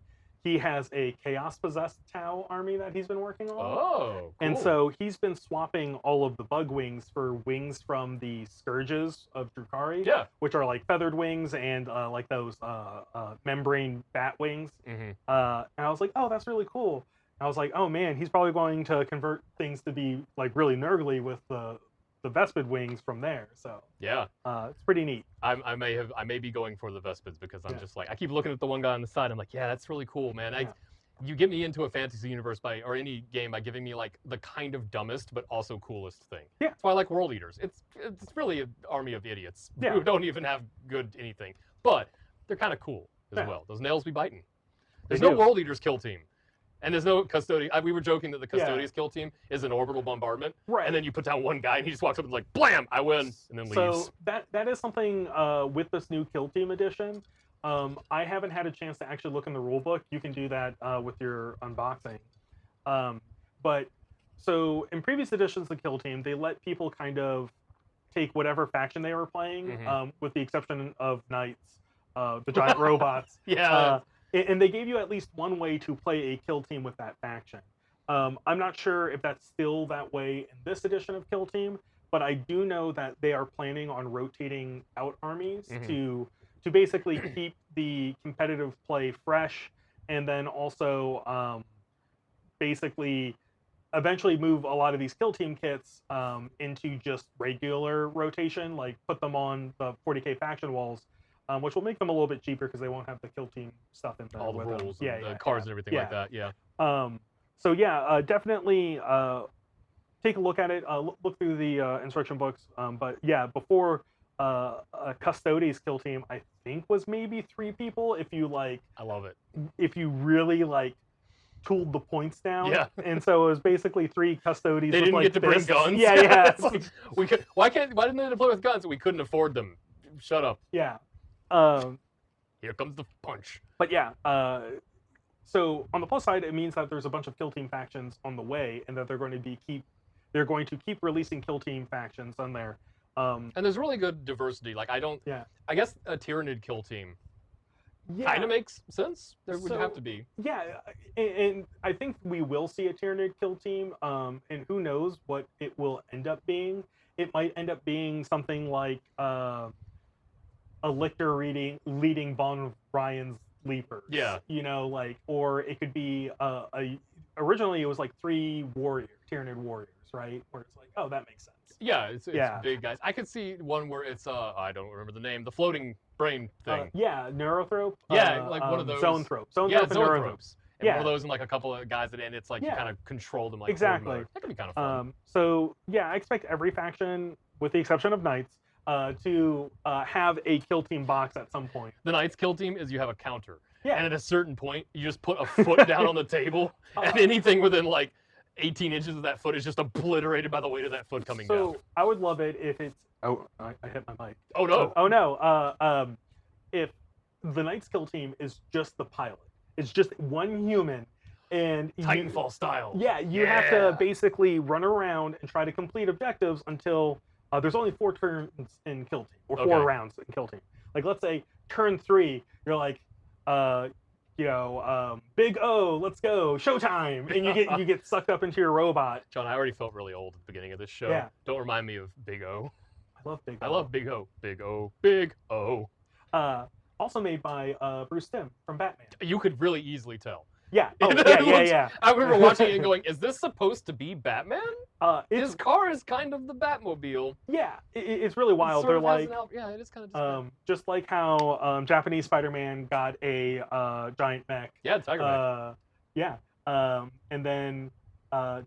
he has a chaos possessed Tau army that he's been working on. Oh, cool. And so he's been swapping all of the bug wings for wings from the scourges of Drukhari, Yeah. which are like feathered wings and like those membrane bat wings. Mhm. And I was like, oh, that's really cool. And I was like, oh man, he's probably going to convert things to be like really nurgly with the Vespid wings from there. So Yeah. it's pretty neat. I may be going for the Vespids because I'm Yeah. just like, I keep looking at the one guy on the side. I'm like, yeah, that's really cool, man. Yeah. You get me into a fantasy universe or any game by giving me like the kind of dumbest but also coolest thing. Yeah. That's why I like World Eaters. It's really an army of idiots Yeah. who don't even have good anything, but they're kind of cool as Yeah. well. Those nails be biting. There's They no do. World Eaters kill team. And there's no Custodian. We were joking that the Yeah. Custodians kill team is an orbital bombardment. Right. And then you put down one guy and he just walks up and like, blam, I win, and then leaves. So that is something with this new Kill Team edition. I haven't had a chance to actually look in the rule book. You can do that with your unboxing. But so in previous editions of Kill Team, they let people kind of take whatever faction they were playing, Mhm. with the exception of Knights, the giant robots. Yeah. And they gave you at least one way to play a Kill Team with that faction. I'm not sure if that's still that way in this edition of Kill Team, but I do know that they are planning on rotating out armies Mhm. to basically keep the competitive play fresh, and then also basically eventually move a lot of these Kill Team kits into just regular rotation, like put them on the 40k faction walls, which will make them a little bit cheaper because they won't have the Kill Team stuff in there. All the with them. rules and the cards and everything like that. Yeah. So yeah, definitely take a look at it. Look through the instruction books. But yeah, before a Custodes Kill Team, I think was maybe 3 people. If you like, I love it. if you really like tooled the points down. Yeah. And so it was basically 3 Custodes. They with, didn't like, get to bring fists. guns. Yeah, yeah. It's like, why didn't they deploy with guns? We couldn't afford them. Shut up. Yeah. Here comes the punch. But yeah, so on the plus side, it means that there's a bunch of Kill Team factions on the way, and that they're going to keep releasing Kill Team factions on there. And there's really good diversity. Like Yeah. I guess a Tyranid kill team Yeah. kind of makes sense. There would So- have to be. Yeah, and I think we will see a Tyranid Kill Team, and who knows what it will end up being. It might end up being something like a Lictor leading Von Ryan's Leapers. Yeah. You know, like, or it could be originally it was like 3 Tyranid warriors, right? Where it's like, oh, that makes sense. Yeah, it's Yeah. big guys. I could see one where it's I don't remember the name, the floating brain thing. Yeah, Neurothrope. Yeah, like one of those. Zoanthrope. Yeah, and Neurothrope. zoanthropes. And Yeah. one of those and like a couple of guys and it's like you Yeah. kind of control them like Exactly. horde mode. That could be kind of fun. So yeah, I expect every faction, with the exception of Knights, to have a Kill Team box at some point. The Knights kill team is you have a counter. Yeah. And at a certain point, you just put a foot down on the table, and anything within like 18 inches of that foot is just obliterated by the weight of that foot coming down. So I would love it if it's. Oh, I hit my mic. Oh no! Oh no! If the Knights Kill Team is just the pilot, it's just one human, and Titanfall style. Yeah, you have to basically run around and try to complete objectives until there's only 4 turns in Kill Team, or 4 Okay. rounds in Kill Team. Like, let's say turn 3, you're like, Big O, let's go, showtime, and you get sucked up into your robot. John, I already felt really old at the beginning of this show. Yeah. Don't remind me of Big O. I love Big O. I love Big O. Big O. Big O. Also made by Bruce Timm from Batman. You could really easily tell. Yeah. It Oh, looks- yeah. I remember watching it and going, is this supposed to be Batman? It's His car is kind of the Batmobile. yeah. It's really wild. It They're sort of has like, yeah, it is kind of just like how Japanese Spider-Man got a giant mech. yeah, Tiger Mech. Yeah. And then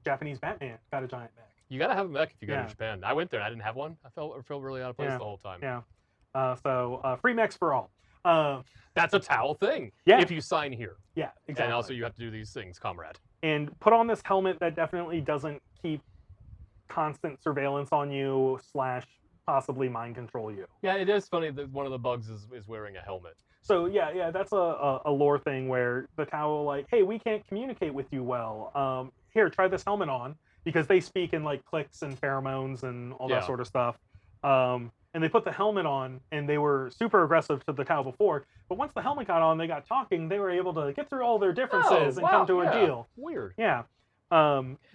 Japanese Batman got a giant mech. You gotta have a mech if you go Yeah. to Japan. I went there and I didn't have one. I felt really out of place Yeah. the whole time. Yeah. So free mechs for all. That's a towel thing. Yeah. If you sign here. Yeah, exactly. And also you have to do these things, comrade. And put on this helmet that definitely doesn't keep constant surveillance on you / possibly mind control you. Yeah, it is funny that one of the bugs is wearing a helmet. So yeah, that's a lore thing where the Tau like, hey, we can't communicate with you well. Here, try this helmet on, because they speak in like clicks and pheromones and all Yeah. that sort of stuff. and they put the helmet on, and they were super aggressive to the Tau before. But once the helmet got on, they got talking. They were able to get through all their differences and come to a deal. Weird. Yeah.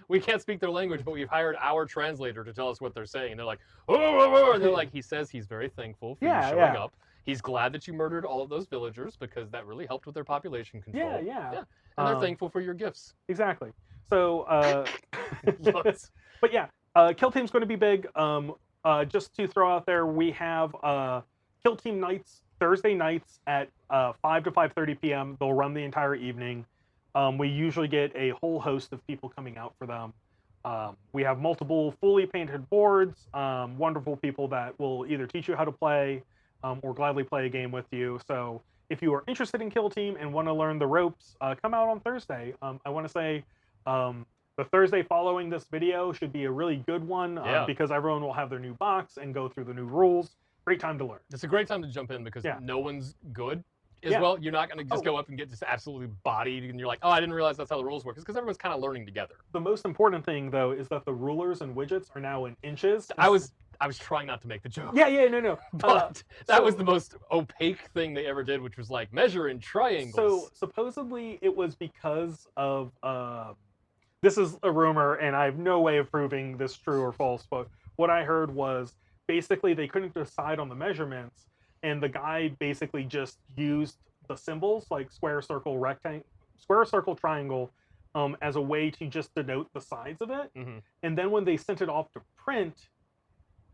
We can't speak their language, but we've hired our translator to tell us what they're saying. And they're like, oh, and they're like, he says he's very thankful for you showing up. He's glad that you murdered all of those villagers because that really helped with their population control. Yeah. And they're thankful for your gifts. Exactly. So, but yeah, Kill Team's going to be big. Just to throw out there, we have Kill Team nights Thursday nights at 5 to 5:30 p.m. They'll run the entire evening. We usually get a whole host of people coming out for them. We have multiple fully painted boards, wonderful people that will either teach you how to play or gladly play a game with you. So if you are interested in Kill Team and want to learn the ropes, come out on Thursday. I want to say the Thursday following this video should be a really good one because everyone will have their new box and go through the new rules. Great time to learn. It's a great time to jump in because no one's good as well. You're not going to just go up and get just absolutely bodied and you're like, oh, I didn't realize that's how the rules work. It's because everyone's kind of learning together. The most important thing, though, is that the rulers and widgets are now in inches. I was trying not to make the joke. No. But that was the most opaque thing they ever did, which was like measure in triangles. So supposedly it was because of, this is a rumor and I have no way of proving this true or false, but what I heard was basically they couldn't decide on the measurements and the guy basically just used the symbols like square, circle, rectangle, square, circle, triangle as a way to just denote the sides of it. And then when they sent it off to print,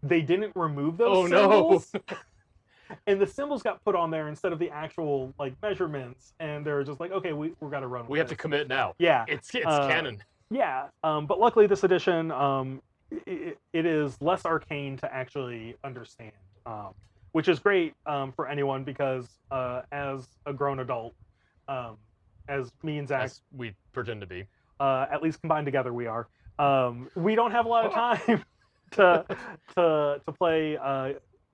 they didn't remove those symbols. No. And the symbols got put on there instead of the actual like measurements, and they're just like, okay, we're gonna run with we have to commit now. Yeah, it's canon. Yeah, but luckily this edition, it is less arcane to actually understand, which is great for anyone because as a grown adult, as me and Zach, as we pretend to be, at least combined together we are, we don't have a lot of time to play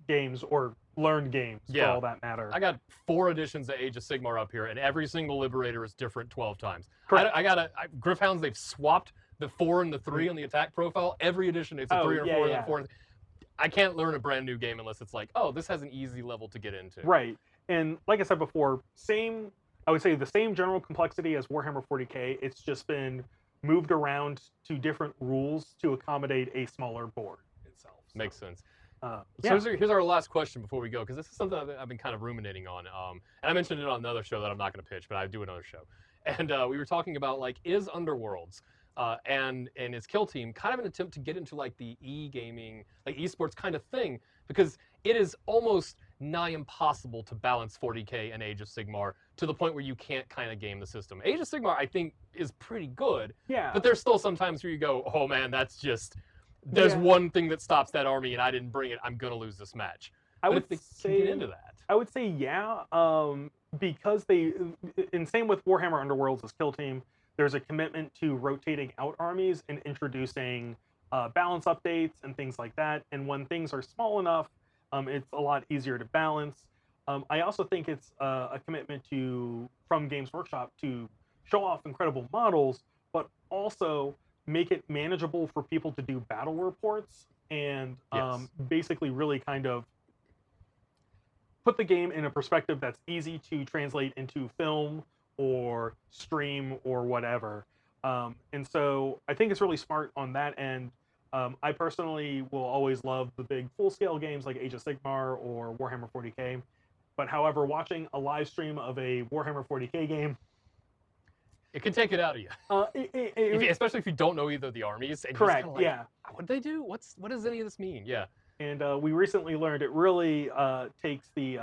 games or learn games for all that matter. I got 4 editions of Age of Sigmar up here, and every single Liberator is different 12 times. I got Gryph-hounds, they've swapped the 4 and the 3 on the attack profile. Every edition, it's a 3 or 4 and a 4. I can't learn a brand new game unless it's like, oh, this has an easy level to get into. Right. And like I said before, I would say the same general complexity as Warhammer 40K. It's just been moved around to different rules to accommodate a smaller board itself. So. Makes sense. So here's our last question before we go, because this is something I've been kind of ruminating on. And I mentioned it on another show that I'm not going to pitch, but I do another show. And we were talking about, like, is Underworlds and its Kill Team kind of an attempt to get into, like, the e-gaming, like, esports kind of thing? Because it is almost nigh impossible to balance 40K and Age of Sigmar to the point where you can't kind of game the system. Age of Sigmar, I think, is pretty good. Yeah. But there's still some times where you go, oh, man, that's just... There's one thing that stops that army, and I didn't bring it. I'm gonna lose this match. I would say get into that. I would say because and same with Warhammer Underworlds as Kill Team. There's a commitment to rotating out armies and introducing balance updates and things like that. And when things are small enough, it's a lot easier to balance. I also think it's a commitment from Games Workshop to show off incredible models, but also make it manageable for people to do battle reports and basically really kind of put the game in a perspective that's easy to translate into film or stream or whatever. And so I think it's really smart on that end. I personally will always love the big full-scale games like Age of Sigmar or Warhammer 40K. But however, watching a live stream of a Warhammer 40K game, it can take it out of you, especially if you don't know either of the armies. And correct. Like, what do they do? What does any of this mean? Yeah. And we recently learned it really takes the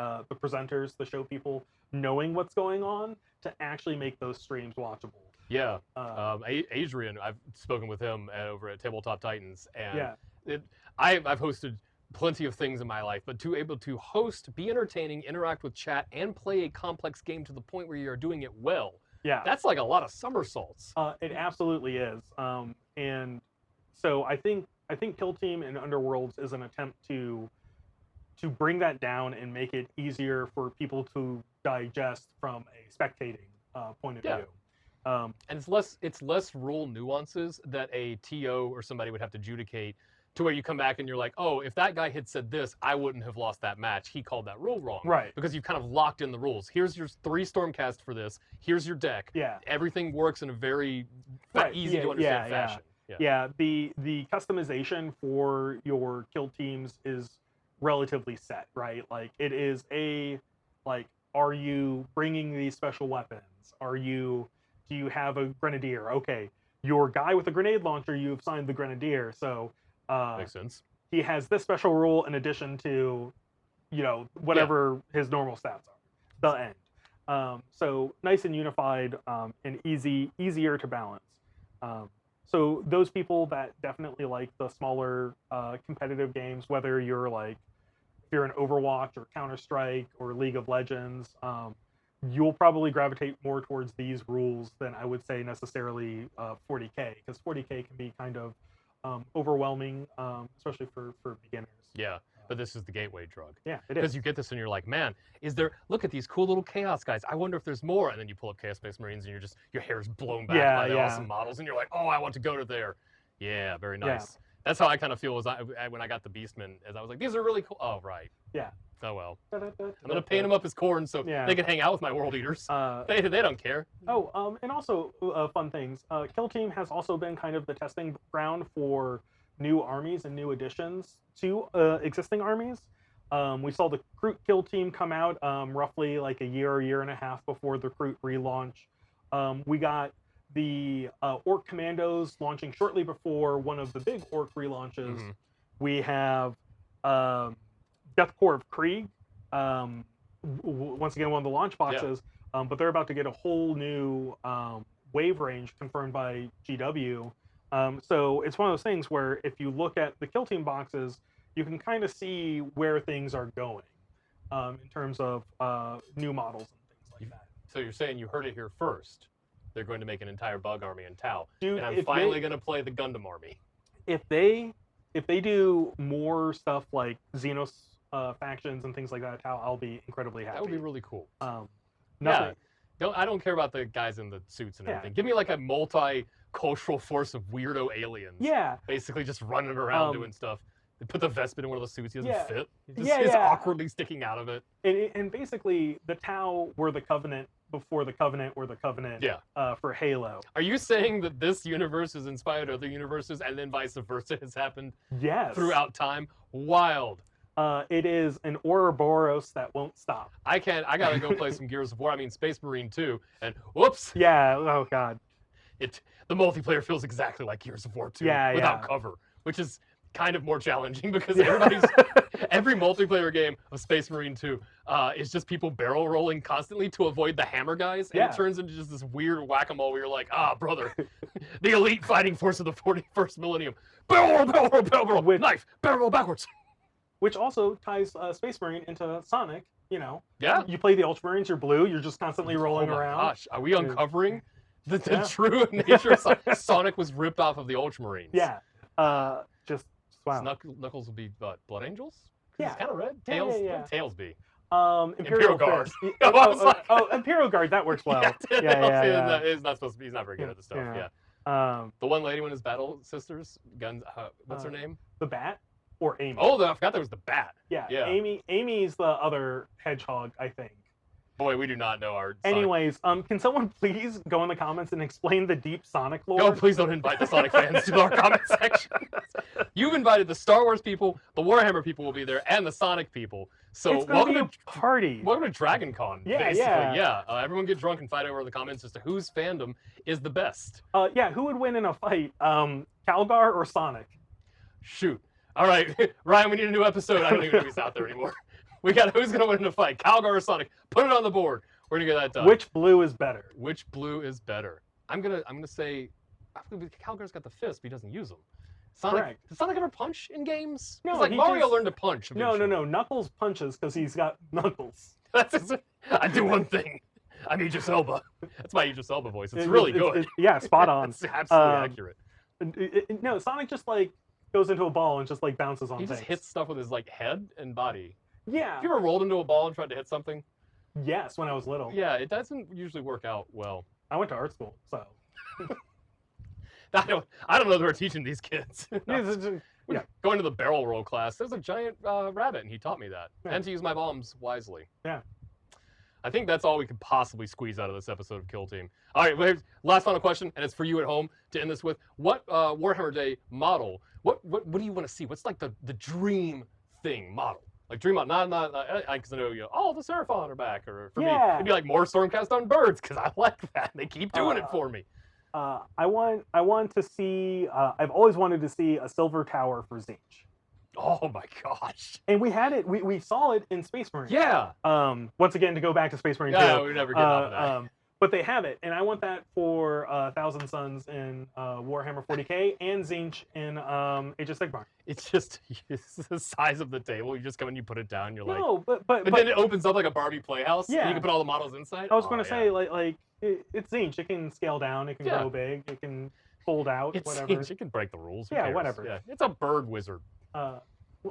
presenters, the show people, knowing what's going on to actually make those streams watchable. Yeah. Adrian, I've spoken with him over at Tabletop Titans, and I've hosted plenty of things in my life, but to able to host, be entertaining, interact with chat, and play a complex game to the point where you're doing it well. Yeah, that's like a lot of somersaults. It absolutely is. And so I think Kill Team and Underworlds is an attempt to bring that down and make it easier for people to digest from a spectating point of view. And it's less rule nuances that a TO or somebody would have to adjudicate, to where you come back and you're like, oh, if that guy had said this, I wouldn't have lost that match. He called that rule wrong. Right. Because you've kind of locked in the rules. Here's your 3 Stormcast for this. Here's your deck. Yeah. Everything works in a very easy to understand fashion. Yeah. The customization for your kill teams is relatively set, right? Like it is are you bringing these special weapons? Do you have a grenadier? Okay, your guy with a grenade launcher, you have signed the grenadier, so makes sense. He has this special rule in addition to, whatever his normal stats are. The end. So nice and unified, and easier to balance. So those people that definitely like the smaller competitive games, whether you're if you're an Overwatch or Counter-Strike or League of Legends, you'll probably gravitate more towards these rules than I would say necessarily 40K, because 40K can be kind of overwhelming, especially for beginners. Yeah, but this is the gateway drug. Yeah, it is. Because you get this and you're like, man, look at these cool little Chaos guys. I wonder if there's more. And then you pull up Chaos Space Marines and your hair's blown back by the awesome models. And you're like, oh, I want to go to there. Yeah, very nice. Yeah. That's how I kind of feel when I got the Beastmen, as I was like, these are really cool. Oh, right. Yeah. Oh, well. I'm going to paint them up as corn so they can hang out with my World Eaters. They don't care. Oh, and also fun things. Kill Team has also been kind of the testing ground for new armies and new additions to existing armies. We saw the Kroot Kill Team come out roughly a year and a half before the Kroot relaunch. We got the Orc Commandos launching shortly before one of the big Orc relaunches. Mm-hmm. We have Death Corps of Krieg, once again one of the launch boxes, but they're about to get a whole new wave range confirmed by GW. So it's one of those things where if you look at the Kill Team boxes, you can kind of see where things are going in terms of new models and things like that. So you're saying you heard it here first. They're going to make an entire bug army in Tau. Dude, and I'm finally going to play the Gundam army. If they do more stuff like Xenos factions and things like that, Tau, I'll be incredibly happy. That would be really cool. Nothing. Yeah. I don't care about the guys in the suits and everything. Give me a multi-cultural force of weirdo aliens. Yeah. Basically just running around doing stuff. They put the Vespid in one of the suits. He doesn't fit. He's awkwardly sticking out of it. And basically, the Tau were the Covenant before the Covenant were the Covenant for Halo. Are you saying that this universe has inspired other universes and then vice versa has happened throughout time? Wild. It is an Ouroboros that won't stop. I gotta go play some Gears of War. I mean, Space Marine 2, and whoops. Yeah, oh god. The multiplayer feels exactly like Gears of War 2 without cover, which is kind of more challenging because every multiplayer game of Space Marine 2 is just people barrel rolling constantly to avoid the hammer guys, and it turns into just this weird whack-a-mole where you're like, brother, the elite fighting force of the 41st millennium, barrel roll, knife, barrel roll backwards. Which also ties Space Marine into Sonic, Yeah. You play the Ultramarines, you're blue, you're just constantly rolling around. Gosh, are we uncovering the true nature of Sonic? Sonic was ripped off of the Ultramarines. Yeah. Just wow. Knuckles will be Blood Angels? Yeah. It's kind of red. Tails be. Imperial Guard. Imperial Guard, that works well. He's not supposed to be. He's not very good at this stuff. Yeah. The one lady when his battle sisters, guns. What's her name? The Bat or Amy? Oh, I forgot there was the Bat. Yeah. Amy's the other hedgehog, I think. Boy, we do not know our Sonic. Anyways, can someone please go in the comments and explain the deep Sonic lore? No, please don't invite the Sonic fans to our comment section. You've invited the Star Wars people, the Warhammer people will be there, and the Sonic people. So welcome to party. Welcome to Dragon Con. Everyone get drunk and fight over in the comments as to whose fandom is the best. Who would win in a fight? Calgar or Sonic? Shoot. All right, Ryan, we need a new episode. I don't even know if he's out there anymore. We got who's gonna win in a fight, Calgar or Sonic? Put it on the board. We're gonna get that done. Which blue is better? Which blue is better? I'm gonna say Calgar's got the fist, but he doesn't use them. Sonic, Correct. Does Sonic ever punch in games? No, Mario learned to punch. No. Knuckles punches because he's got knuckles. I do one thing. I'm Idris Elba. That's my Idris Elba voice. It's really good. Spot on. It's absolutely accurate. No, Sonic just goes into a ball and just bounces on things. He just hits stuff with his head and body. Yeah. Have you ever rolled into a ball and tried to hit something? Yes, when I was little. Yeah, it doesn't usually work out well. I went to art school, so. I don't know what they're teaching these kids. Yeah. Going to the barrel roll class, there's a giant rabbit, and he taught me that. Yeah. And to use my bombs wisely. Yeah. I think that's all we could possibly squeeze out of this episode of Kill Team. All right, well, last final question, and it's for you at home to end this with. What Warhammer Day model, what do you want to see? What's like the dream thing model? Like dream model, not because I know the Seraphon are back, or for me, it'd be like more Stormcast on birds, because I like that. They keep doing it for me. I want to see. I've always wanted to see a silver tower for Zinch. Oh my gosh! And we had it. We saw it in Space Marine. Yeah. Once again, to go back to Space Marine 2. Yeah, we never get off of that. But they have it, and I want that for Thousand Suns in Warhammer 40k and Zinch in Age of Sigmar. It's just the size of the table. You just come and you put it down. You're no, like, but then it opens up like a Barbie playhouse. Yeah. And you can put all the models inside. I was going to say like it's Zinch. It can scale down. It can grow big. It can fold out. It's whatever. Zinch. It can break the rules. Who Yeah, cares? whatever. Yeah, it's a bird wizard.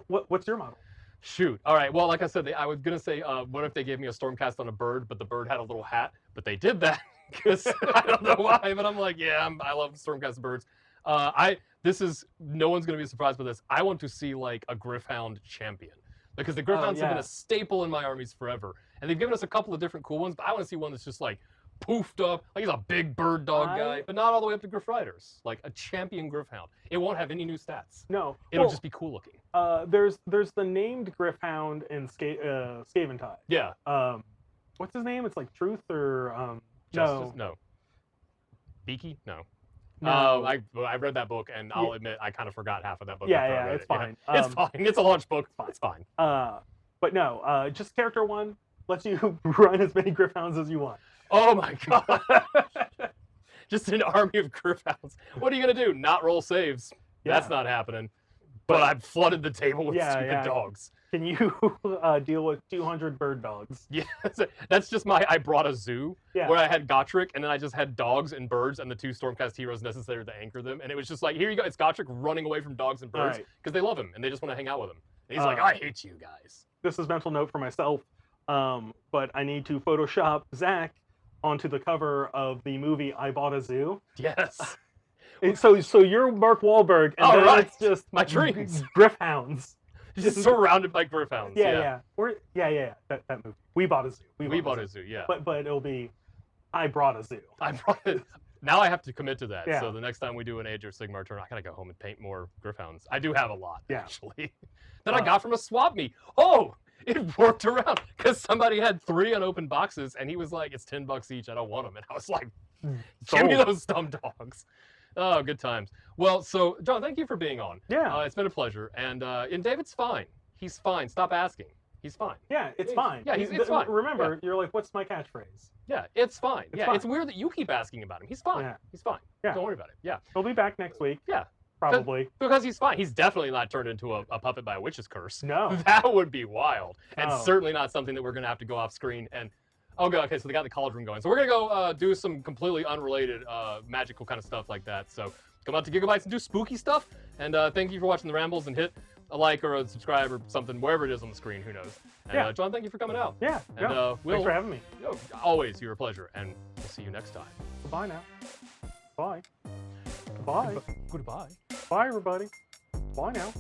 What's your model? Shoot. All right. Well, like I said, I was gonna say, what if they gave me a Stormcast on a bird, but the bird had a little hat? But they did that because I don't know why, but I'm like, yeah, I love Stormcast birds. No one's gonna be surprised by this. I want to see like a Gryph-hound champion, because the Gryph-hounds have been a staple in my armies forever, and they've given us a couple of different cool ones. But I want to see one that's just like poofed up, like he's a big bird dog guy, but not all the way up to Gryph Riders. Like a champion Gryph-hound. It won't have any new stats. No, it'll just be cool looking. There's the named Gryph-hound in Scaventide. Yeah. What's his name? It's like Truth or Justice? No. Beaky? No. No. I read that book, and I'll admit I kind of forgot half of that book. Yeah, it's fine. Yeah. It's fine. It's a launch book. It's fine. But no, just character one lets you run as many Gryph-hounds as you want. Oh my god! Just an army of Gryph-hounds. What are you gonna do? Not roll saves? That's not happening. But I've flooded the table with stupid dogs. Can you deal with 200 bird dogs? Yeah, that's just I brought a zoo where I had Gotrek, and then I just had dogs and birds and the 2 Stormcast heroes necessary to anchor them. And it was just like, here you go, it's Gotrek running away from dogs and birds because they love him and they just want to hang out with him. And he's like, I hate you guys. This is mental note for myself, but I need to Photoshop Zack onto the cover of the movie I Bought a Zoo. Yes. So you're Mark Wahlberg, and then it's just my dreams. Gryph-hounds. Just surrounded by Gryph-hounds. Yeah. That movie. We Bought a Zoo. We bought a zoo. Yeah. But it'll be I Brought a Zoo. I brought it. Now I have to commit to that. Yeah. So the next time we do an Age of Sigmar turn, I gotta go home and paint more Gryph-hounds. I do have a lot, actually. That I got from a swap meet. Oh, it worked around because somebody had 3 unopened boxes, and he was like, "It's $10 each. I don't want them." And I was like, "Give me those dumb dogs." Oh, good times. Well, so John, thank you for being on. Yeah, it's been a pleasure. And David's fine. He's fine. Stop asking. He's fine. Yeah, it's fine. Yeah, it's fine. Remember, you're like, what's my catchphrase? Yeah, it's fine. Fine. It's weird that you keep asking about him. He's fine. Yeah. He's fine. Yeah. Don't worry about it. Yeah. He'll be back next week. Yeah. Probably. Because he's fine. He's definitely not turned into a puppet by a witch's curse. No. That would be wild. And certainly not something that we're going to have to go off screen. And okay, so they got the college room going. So we're going to go do some completely unrelated magical kind of stuff like that. So come out to Giga-Bites and do spooky stuff. And thank you for watching the Rambles, and hit a like or a subscribe or something, wherever it is on the screen. Who knows? And John, thank you for coming out. Yeah. And thanks for having me. Always, you're a pleasure. And we'll see you next time. Goodbye now. Bye. Bye. Goodbye. Bye, everybody. Bye now.